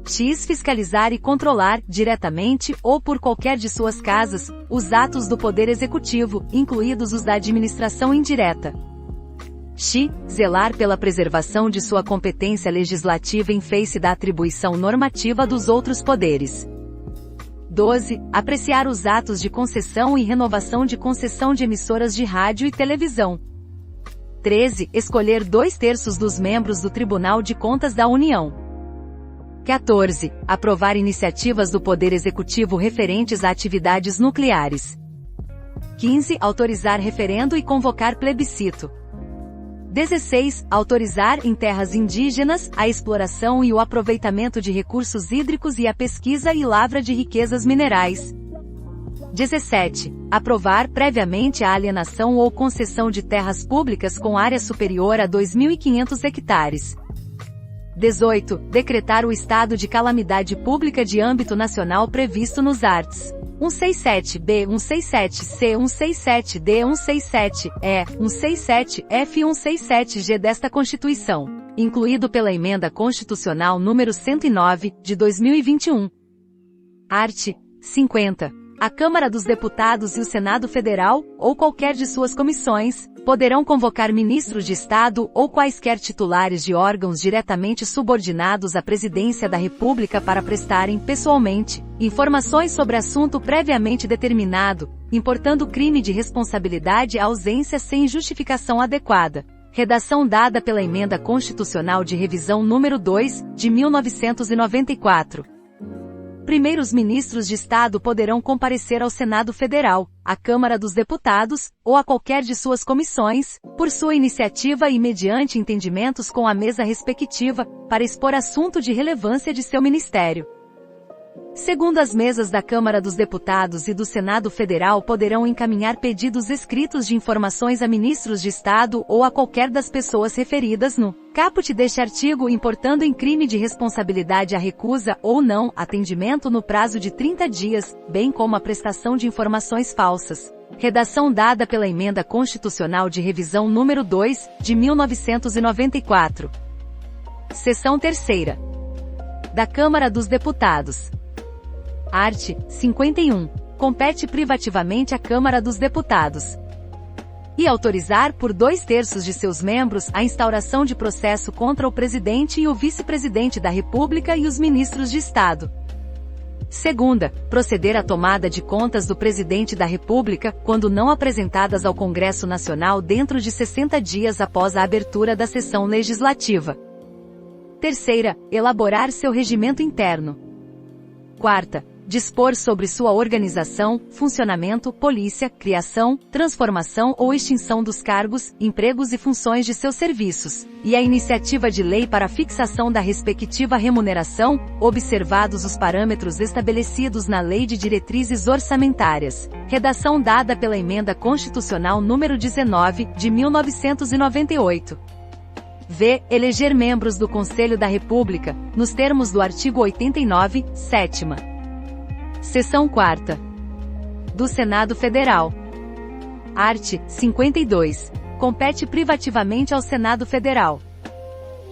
X. Fiscalizar e controlar, diretamente, ou por qualquer de suas casas, os atos do Poder Executivo, incluídos os da administração indireta. X. Zelar pela preservação de sua competência legislativa em face da atribuição normativa dos outros poderes. 12. Apreciar os atos de concessão e renovação de concessão de emissoras de rádio e televisão. 13. Escolher 2/3 dos membros do Tribunal de Contas da União. 14. Aprovar iniciativas do Poder Executivo referentes a atividades nucleares. 15. Autorizar referendo e convocar plebiscito. 16. Autorizar, em terras indígenas, a exploração e o aproveitamento de recursos hídricos e a pesquisa e lavra de riquezas minerais. 17. Aprovar, previamente, a alienação ou concessão de terras públicas com área superior a 2.500 hectares. 18. Decretar o estado de calamidade pública de âmbito nacional previsto nos arts. 167-B, 167-C, 167-D, 167-E, 167-F e 167-G desta Constituição, incluído pela Emenda Constitucional número 109, de 2021. Art. 50. A Câmara dos Deputados e o Senado Federal, ou qualquer de suas comissões, poderão convocar ministros de Estado ou quaisquer titulares de órgãos diretamente subordinados à Presidência da República para prestarem, pessoalmente, informações sobre assunto previamente determinado, importando crime de responsabilidade à ausência sem justificação adequada. Redação dada pela Emenda Constitucional de Revisão número 2, de 1994. Primeiros ministros de Estado poderão comparecer ao Senado Federal, à Câmara dos Deputados, ou a qualquer de suas comissões, por sua iniciativa e mediante entendimentos com a mesa respectiva, para expor assunto de relevância de seu ministério. Segundo, as mesas da Câmara dos Deputados e do Senado Federal poderão encaminhar pedidos escritos de informações a ministros de Estado ou a qualquer das pessoas referidas no caput deste artigo, importando em crime de responsabilidade a recusa ou não atendimento no prazo de 30 dias, bem como a prestação de informações falsas. Redação dada pela Emenda Constitucional de Revisão número 2, de 1994. Seção 3ª. Da Câmara dos Deputados. Art. 51. Compete privativamente à Câmara dos Deputados. E autorizar por 2/3 de seus membros a instauração de processo contra o Presidente e o Vice-Presidente da República e os Ministros de Estado. Segunda, proceder à tomada de contas do Presidente da República, quando não apresentadas ao Congresso Nacional dentro de 60 dias após a abertura da sessão legislativa. Terceira, elaborar seu regimento interno. Quarta, dispor sobre sua organização, funcionamento, polícia, criação, transformação ou extinção dos cargos, empregos e funções de seus serviços, e a iniciativa de lei para a fixação da respectiva remuneração, observados os parâmetros estabelecidos na Lei de Diretrizes Orçamentárias. Redação dada pela Emenda Constitucional número 19, de 1998. V. Eleger membros do Conselho da República, nos termos do artigo 89, 7ª. Seção 4ª. Do Senado Federal. Art. 52. Compete privativamente ao Senado Federal.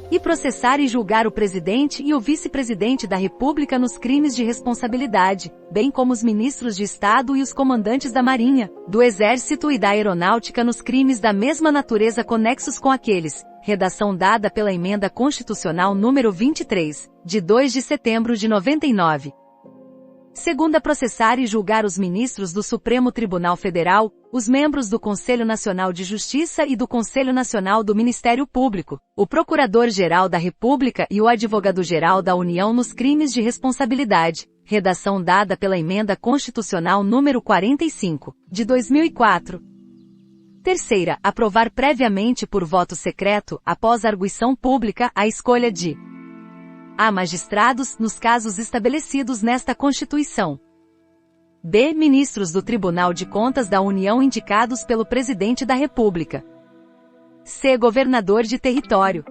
E processar e julgar o Presidente e o Vice-Presidente da República nos crimes de responsabilidade, bem como os ministros de Estado e os comandantes da Marinha, do Exército e da Aeronáutica nos crimes da mesma natureza conexos com aqueles. Redação dada pela Emenda Constitucional número 23, de 2 de setembro de 99. Segunda, processar e julgar os ministros do Supremo Tribunal Federal, os membros do Conselho Nacional de Justiça e do Conselho Nacional do Ministério Público, o Procurador-Geral da República e o Advogado-Geral da União nos crimes de responsabilidade. redação dada pela Emenda Constitucional número 45, de 2004. Terceira, aprovar previamente por voto secreto, após arguição pública, a escolha de a. magistrados, nos casos estabelecidos nesta Constituição. B. Ministros do Tribunal de Contas da União indicados pelo Presidente da República. C. Governador de território.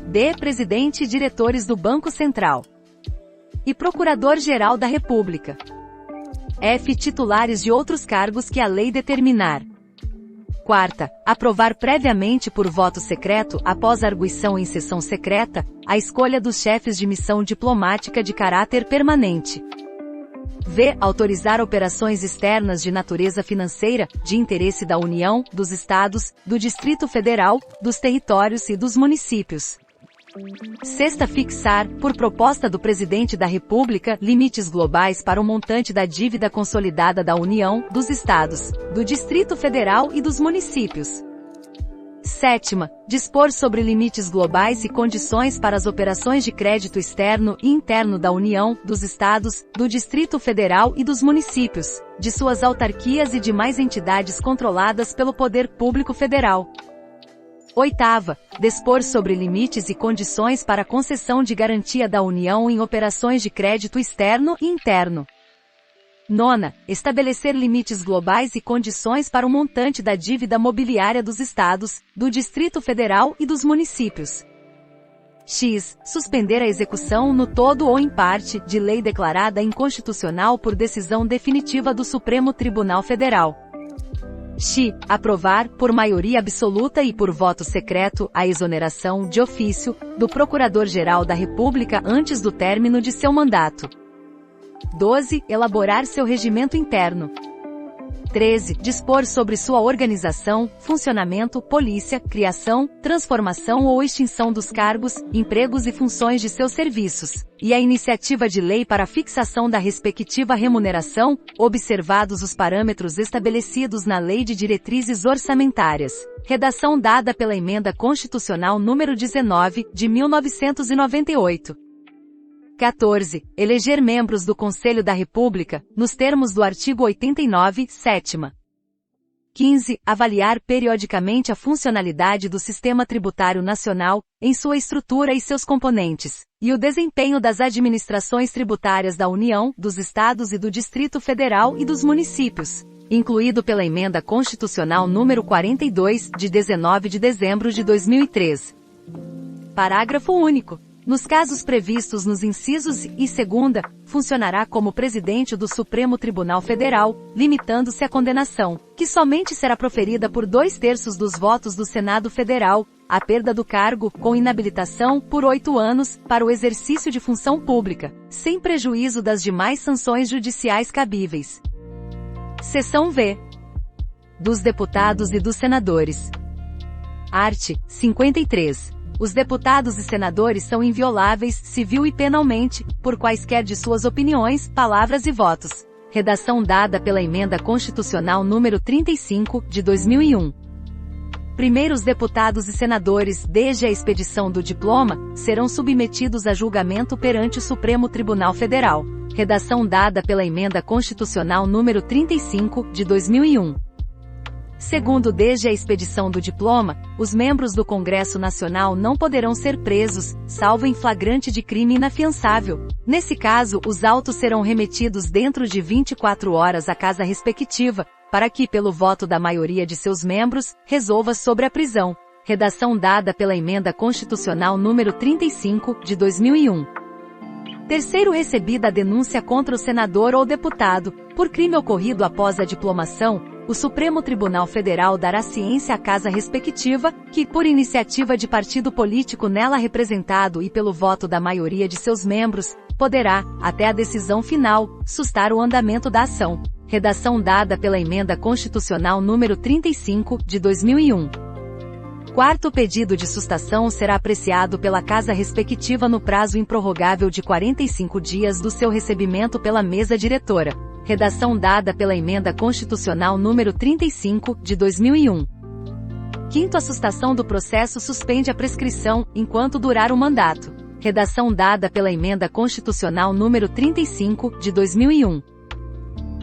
D. Presidente e diretores do Banco Central. E Procurador-Geral da República. F. Titulares de outros cargos que a lei determinar. Quarta, aprovar previamente por voto secreto, após arguição em sessão secreta, a escolha dos chefes de missão diplomática de caráter permanente. V. Autorizar operações externas de natureza financeira, de interesse da União, dos Estados, do Distrito Federal, dos territórios e dos municípios. Sexta, fixar, por proposta do Presidente da República, limites globais para o montante da dívida consolidada da União, dos Estados, do Distrito Federal e dos municípios. Sétima, dispor sobre limites globais e condições para as operações de crédito externo e interno da União, dos Estados, do Distrito Federal e dos municípios, de suas autarquias e demais entidades controladas pelo Poder Público Federal. Oitava, dispor sobre limites e condições para a concessão de garantia da União em operações de crédito externo e interno. Nona, estabelecer limites globais e condições para o montante da dívida mobiliária dos Estados, do Distrito Federal e dos municípios. X. Suspender a execução no todo ou em parte de lei declarada inconstitucional por decisão definitiva do Supremo Tribunal Federal. X. Aprovar, por maioria absoluta e por voto secreto, a exoneração, de ofício, do Procurador-Geral da República antes do término de seu mandato. 12. Elaborar seu regimento interno. 13. Dispor sobre sua organização, funcionamento, polícia, criação, transformação ou extinção dos cargos, empregos e funções de seus serviços, e a iniciativa de lei para a fixação da respectiva remuneração, observados os parâmetros estabelecidos na Lei de Diretrizes Orçamentárias. Redação dada pela Emenda Constitucional número 19, de 1998. 14. Eleger membros do Conselho da República, nos termos do artigo 89, sétima. 15. Avaliar periodicamente a funcionalidade do Sistema Tributário Nacional, em sua estrutura e seus componentes, e o desempenho das administrações tributárias da União, dos Estados e do Distrito Federal e dos municípios, incluído pela Emenda Constitucional número 42, de 19 de dezembro de 2003. Parágrafo único. Nos casos previstos nos incisos I e segunda, funcionará como presidente do Supremo Tribunal Federal, limitando-se à condenação, que somente será proferida por 2/3 dos votos do Senado Federal, a perda do cargo, com inabilitação, por 8 anos, para o exercício de função pública, sem prejuízo das demais sanções judiciais cabíveis. Seção V. Dos deputados e dos senadores. Art. 53. Os deputados e senadores são invioláveis, civil e penalmente, por quaisquer de suas opiniões, palavras e votos. Redação dada pela Emenda Constitucional número 35, de 2001. Primeiro, os deputados e senadores, desde a expedição do diploma, serão submetidos a julgamento perante o Supremo Tribunal Federal. Redação dada pela Emenda Constitucional número 35, de 2001. Segundo, desde a expedição do diploma, os membros do Congresso Nacional não poderão ser presos, salvo em flagrante de crime inafiançável. Nesse caso, os autos serão remetidos dentro de 24 horas à casa respectiva, para que, pelo voto da maioria de seus membros, resolva sobre a prisão. Redação dada pela Emenda Constitucional número 35, de 2001. Terceiro, recebida a denúncia contra o senador ou deputado, por crime ocorrido após a diplomação, o Supremo Tribunal Federal dará ciência à casa respectiva, que, por iniciativa de partido político nela representado e pelo voto da maioria de seus membros, poderá, até a decisão final, sustar o andamento da ação. Redação dada pela Emenda Constitucional número 35, de 2001. Quarto, o pedido de sustação será apreciado pela casa respectiva no prazo improrrogável de 45 dias do seu recebimento pela mesa diretora. Redação dada pela Emenda Constitucional número 35, de 2001. Quinto, a sustação do processo suspende a prescrição, enquanto durar o mandato. redação dada pela Emenda Constitucional número 35, de 2001.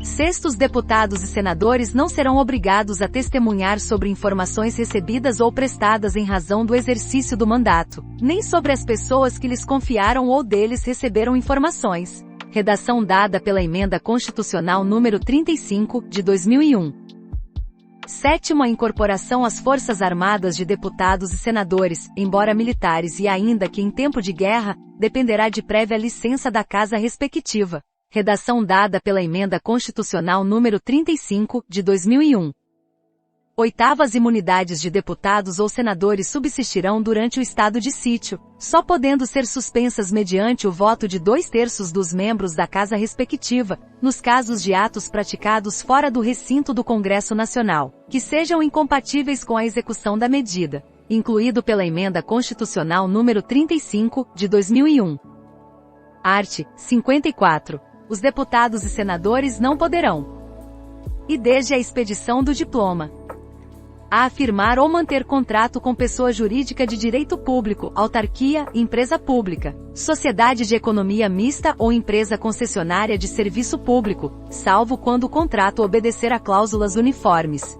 Sexto, os deputados e senadores não serão obrigados a testemunhar sobre informações recebidas ou prestadas em razão do exercício do mandato, nem sobre as pessoas que lhes confiaram ou deles receberam informações. Redação dada pela Emenda Constitucional número 35, de 2001. Sétimo, a incorporação às Forças Armadas de deputados e senadores, embora militares e ainda que em tempo de guerra, dependerá de prévia licença da casa respectiva. Redação dada pela Emenda Constitucional número 35, de 2001. Oitavo, as imunidades de deputados ou senadores subsistirão durante o estado de sítio, só podendo ser suspensas mediante o voto de 2/3 dos membros da casa respectiva, nos casos de atos praticados fora do recinto do Congresso Nacional, que sejam incompatíveis com a execução da medida, incluído pela Emenda Constitucional número 35, de 2001. Art. 54. Os deputados e senadores não poderão, e desde a expedição do diploma, a afirmar ou manter contrato com pessoa jurídica de direito público, autarquia, empresa pública, sociedade de economia mista ou empresa concessionária de serviço público, salvo quando o contrato obedecer a cláusulas uniformes.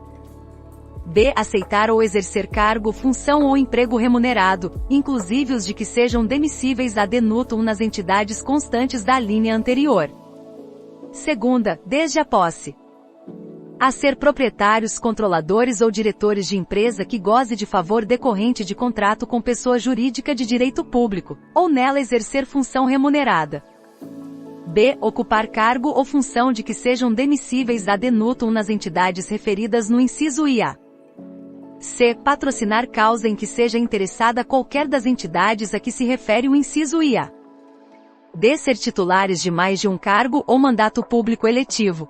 B. Aceitar ou exercer cargo, função ou emprego remunerado, inclusive os de que sejam demissíveis ad nutum nas entidades constantes da linha anterior. Segunda, desde a posse. A ser proprietários, controladores ou diretores de empresa que goze de favor decorrente de contrato com pessoa jurídica de direito público, ou nela exercer função remunerada. B. Ocupar cargo ou função de que sejam demissíveis ad nutum nas entidades referidas no inciso IA. C. Patrocinar causa em que seja interessada qualquer das entidades a que se refere o inciso IA. D. Ser titulares de mais de um cargo ou mandato público eletivo.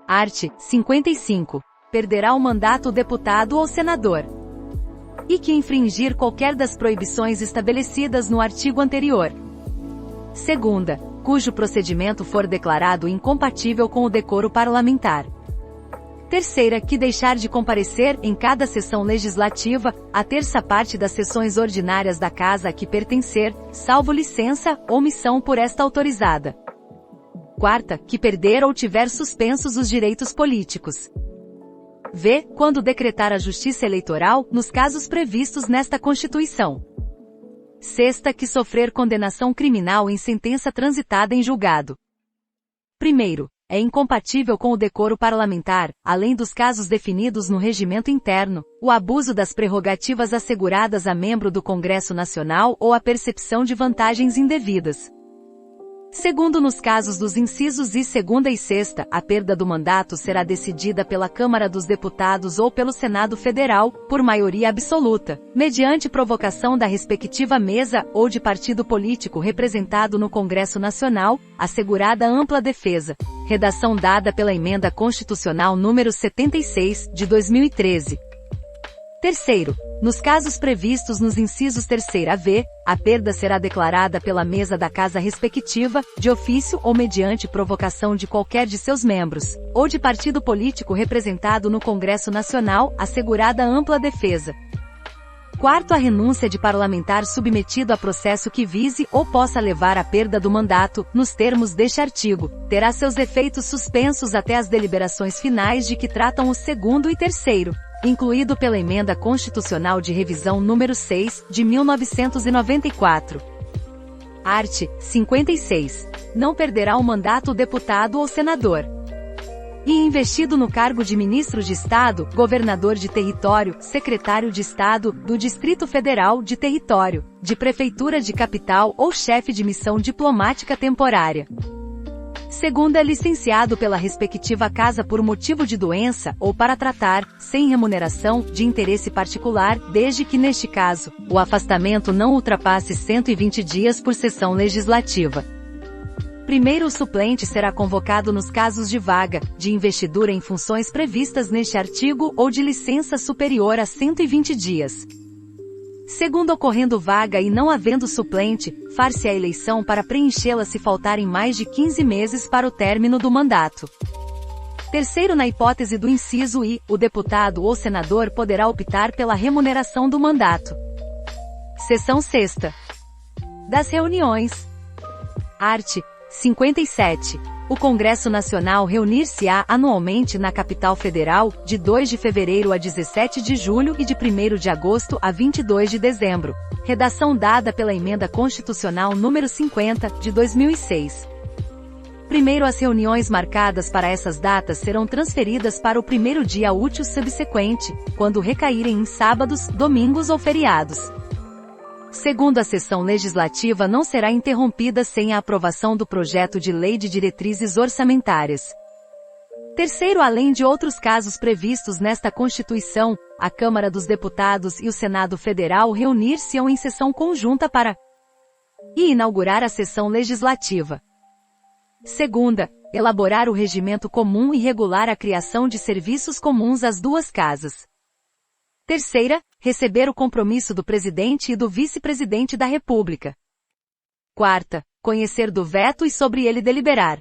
Art. 55. Perderá o mandato o deputado ou senador. E que infringir qualquer das proibições estabelecidas no artigo anterior. Segunda, cujo procedimento for declarado incompatível com o decoro parlamentar. Terceira, que deixar de comparecer, em cada sessão legislativa, a terça parte das sessões ordinárias da Casa a que pertencer, salvo licença ou missão por esta autorizada. Quarta, que perder ou tiver suspensos os direitos políticos. V. Quando decretar a Justiça Eleitoral, nos casos previstos nesta Constituição. Sexta, que sofrer condenação criminal em sentença transitada em julgado. Primeiro, é incompatível com o decoro parlamentar, além dos casos definidos no regimento interno, o abuso das prerrogativas asseguradas a membro do Congresso Nacional ou a percepção de vantagens indevidas. Segundo, nos casos dos incisos I, segunda e sexta, a perda do mandato será decidida pela Câmara dos Deputados ou pelo Senado Federal, por maioria absoluta, mediante provocação da respectiva mesa ou de partido político representado no Congresso Nacional, assegurada ampla defesa. Redação dada pela Emenda Constitucional número 76, de 2013. Terceiro, nos casos previstos nos incisos 3ª V, a perda será declarada pela mesa da casa respectiva, de ofício ou mediante provocação de qualquer de seus membros, ou de partido político representado no Congresso Nacional, assegurada ampla defesa. Quarto, a renúncia de parlamentar submetido a processo que vise ou possa levar à perda do mandato, nos termos deste artigo, terá seus efeitos suspensos até as deliberações finais de que tratam o segundo e terceiro, incluído pela Emenda Constitucional de Revisão número 6, de 1994. Art. 56. Não perderá o mandato o deputado ou senador. E investido no cargo de ministro de Estado, governador de território, secretário de Estado, do Distrito Federal, de território, de prefeitura de capital ou chefe de missão diplomática temporária. Segundo, é licenciado pela respectiva casa por motivo de doença, ou para tratar, sem remuneração, de interesse particular, desde que neste caso, o afastamento não ultrapasse 120 dias por sessão legislativa. Primeiro, o suplente será convocado nos casos de vaga, de investidura em funções previstas neste artigo ou de licença superior a 120 dias. Segundo, ocorrendo vaga e não havendo suplente, far-se a eleição para preenchê-la se faltarem mais de 15 meses para o término do mandato. Terceiro, na hipótese do inciso I, o deputado ou senador poderá optar pela remuneração do mandato. Seção 6ª. das reuniões. Art. 57. O Congresso Nacional reunir-se-á anualmente na capital federal, de 2 de fevereiro a 17 de julho e de 1º de agosto a 22 de dezembro. Redação dada pela Emenda Constitucional número 50, de 2006. Primeiro, as reuniões marcadas para essas datas serão transferidas para o primeiro dia útil subsequente, quando recaírem em sábados, domingos ou feriados. Segundo, a sessão legislativa não será interrompida sem a aprovação do projeto de lei de diretrizes orçamentárias. Terceiro, além de outros casos previstos nesta Constituição, a Câmara dos Deputados e o Senado Federal reunir-se-ão em sessão conjunta para inaugurar a sessão legislativa. Segunda, elaborar o regimento comum e regular a criação de serviços comuns às duas casas. Terceira, receber o compromisso do presidente e do vice-presidente da República. Quarta, conhecer do veto e sobre ele deliberar.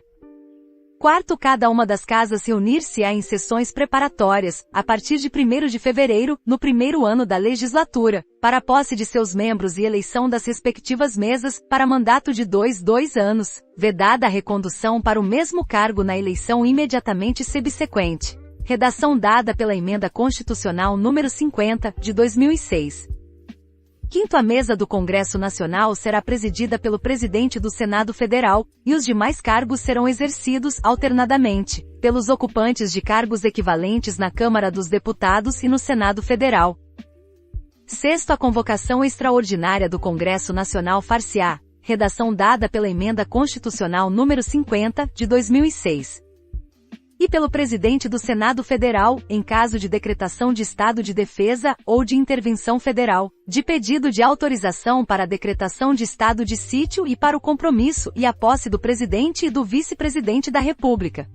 Quarto, cada uma das casas reunir-se-á em sessões preparatórias, a partir de 1º de fevereiro, no primeiro ano da legislatura, para a posse de seus membros e eleição das respectivas mesas, para mandato de 2 anos, vedada a recondução para o mesmo cargo na eleição imediatamente subsequente. Redação dada pela Emenda Constitucional número 50, de 2006. Quinto, a mesa do Congresso Nacional será presidida pelo presidente do Senado Federal, e os demais cargos serão exercidos, alternadamente, pelos ocupantes de cargos equivalentes na Câmara dos Deputados e no Senado Federal. Sexto, a convocação extraordinária do Congresso Nacional far-se-á, redação dada pela Emenda Constitucional número 50, de 2006. E pelo presidente do Senado Federal, em caso de decretação de estado de defesa ou de intervenção federal, de pedido de autorização para a decretação de estado de sítio e para o compromisso e a posse do presidente e do vice-presidente da República.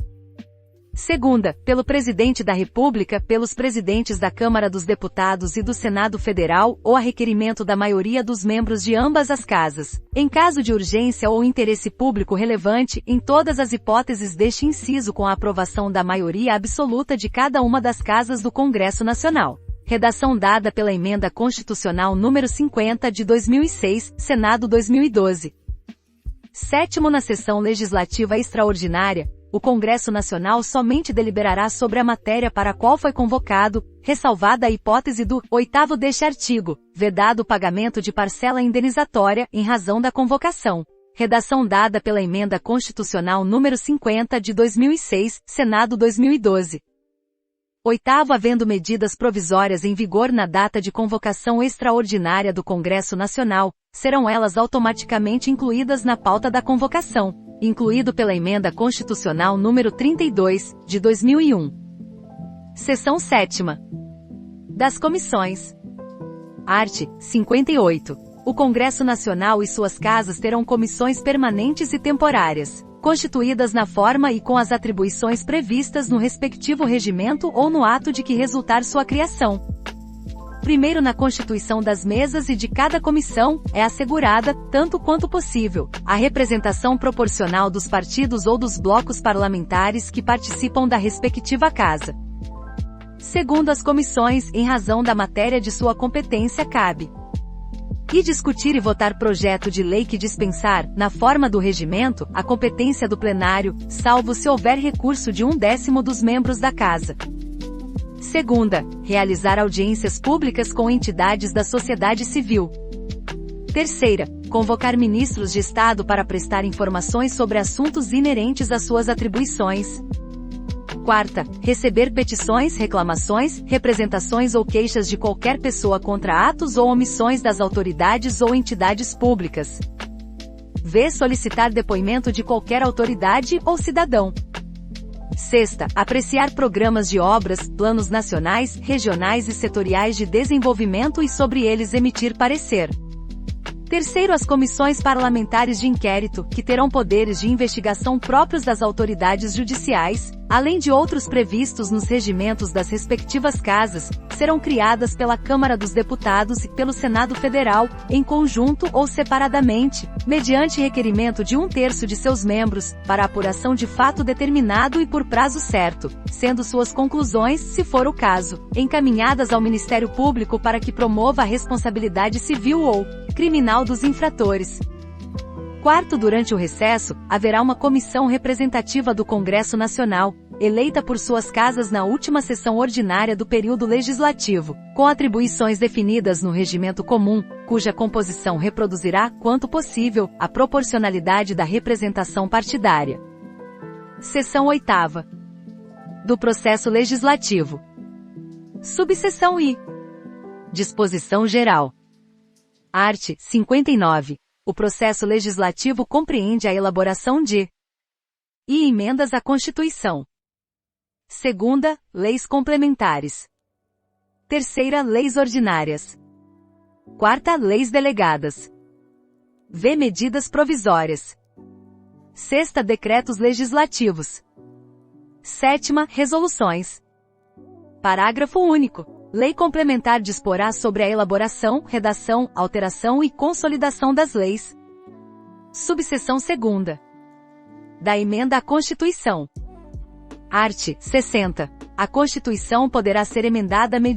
Segunda, pelo presidente da República, pelos presidentes da Câmara dos Deputados e do Senado Federal, ou a requerimento da maioria dos membros de ambas as casas, em caso de urgência ou interesse público relevante, em todas as hipóteses deste inciso com a aprovação da maioria absoluta de cada uma das casas do Congresso Nacional. Redação dada pela Emenda Constitucional número 50 de 2006, Senado 2012. Sétimo, na sessão legislativa extraordinária, o Congresso Nacional somente deliberará sobre a matéria para a qual foi convocado, ressalvada a hipótese do 8º deste artigo, vedado o pagamento de parcela indenizatória em razão da convocação. Redação dada pela Emenda Constitucional número 50 de 2006, Senado 2012. Oitavo, havendo medidas provisórias em vigor na data de convocação extraordinária do Congresso Nacional, serão elas automaticamente incluídas na pauta da convocação, incluído pela Emenda Constitucional número 32, de 2001. Seção 7ª. Das comissões. Art. 58. O Congresso Nacional e suas casas terão comissões permanentes e temporárias, constituídas na forma e com as atribuições previstas no respectivo regimento ou no ato de que resultar sua criação. Primeiro, na constituição das mesas e de cada comissão, é assegurada, tanto quanto possível, a representação proporcional dos partidos ou dos blocos parlamentares que participam da respectiva casa. Segundo, as comissões, em razão da matéria de sua competência, cabe e discutir e votar projeto de lei que dispensar, na forma do regimento, a competência do plenário, salvo se houver recurso de 1/10 dos membros da casa. Segunda, realizar audiências públicas com entidades da sociedade civil. Terceira, convocar ministros de Estado para prestar informações sobre assuntos inerentes às suas atribuições. Quarta, receber petições, reclamações, representações ou queixas de qualquer pessoa contra atos ou omissões das autoridades ou entidades públicas. V. Solicitar depoimento de qualquer autoridade ou cidadão. Sexta, apreciar programas de obras, planos nacionais, regionais e setoriais de desenvolvimento e sobre eles emitir parecer. Terceiro, as comissões parlamentares de inquérito, que terão poderes de investigação próprios das autoridades judiciais, além de outros previstos nos regimentos das respectivas casas, serão criadas pela Câmara dos Deputados e pelo Senado Federal, em conjunto ou separadamente, mediante requerimento de 1/3 de seus membros, para apuração de fato determinado e por prazo certo, sendo suas conclusões, se for o caso, encaminhadas ao Ministério Público para que promova a responsabilidade civil ou criminal dos infratores. Quarto, durante o recesso, haverá uma comissão representativa do Congresso Nacional, eleita por suas casas na última sessão ordinária do período legislativo, com atribuições definidas no regimento comum, cuja composição reproduzirá, quanto possível, a proporcionalidade da representação partidária. Seção 8ª. Do processo legislativo. Subseção I. Disposição geral. Art. 59. O processo legislativo compreende a elaboração de e emendas à Constituição. Segunda, leis complementares. Terceira, leis ordinárias. Quarta, leis delegadas. V. Medidas provisórias. Sexta, decretos legislativos. Sétima, resoluções. Parágrafo único. Lei complementar disporá sobre a elaboração, redação, alteração e consolidação das leis. Subseção 2ª. Da emenda à Constituição. Art. 60. A Constituição poderá ser emendada mediante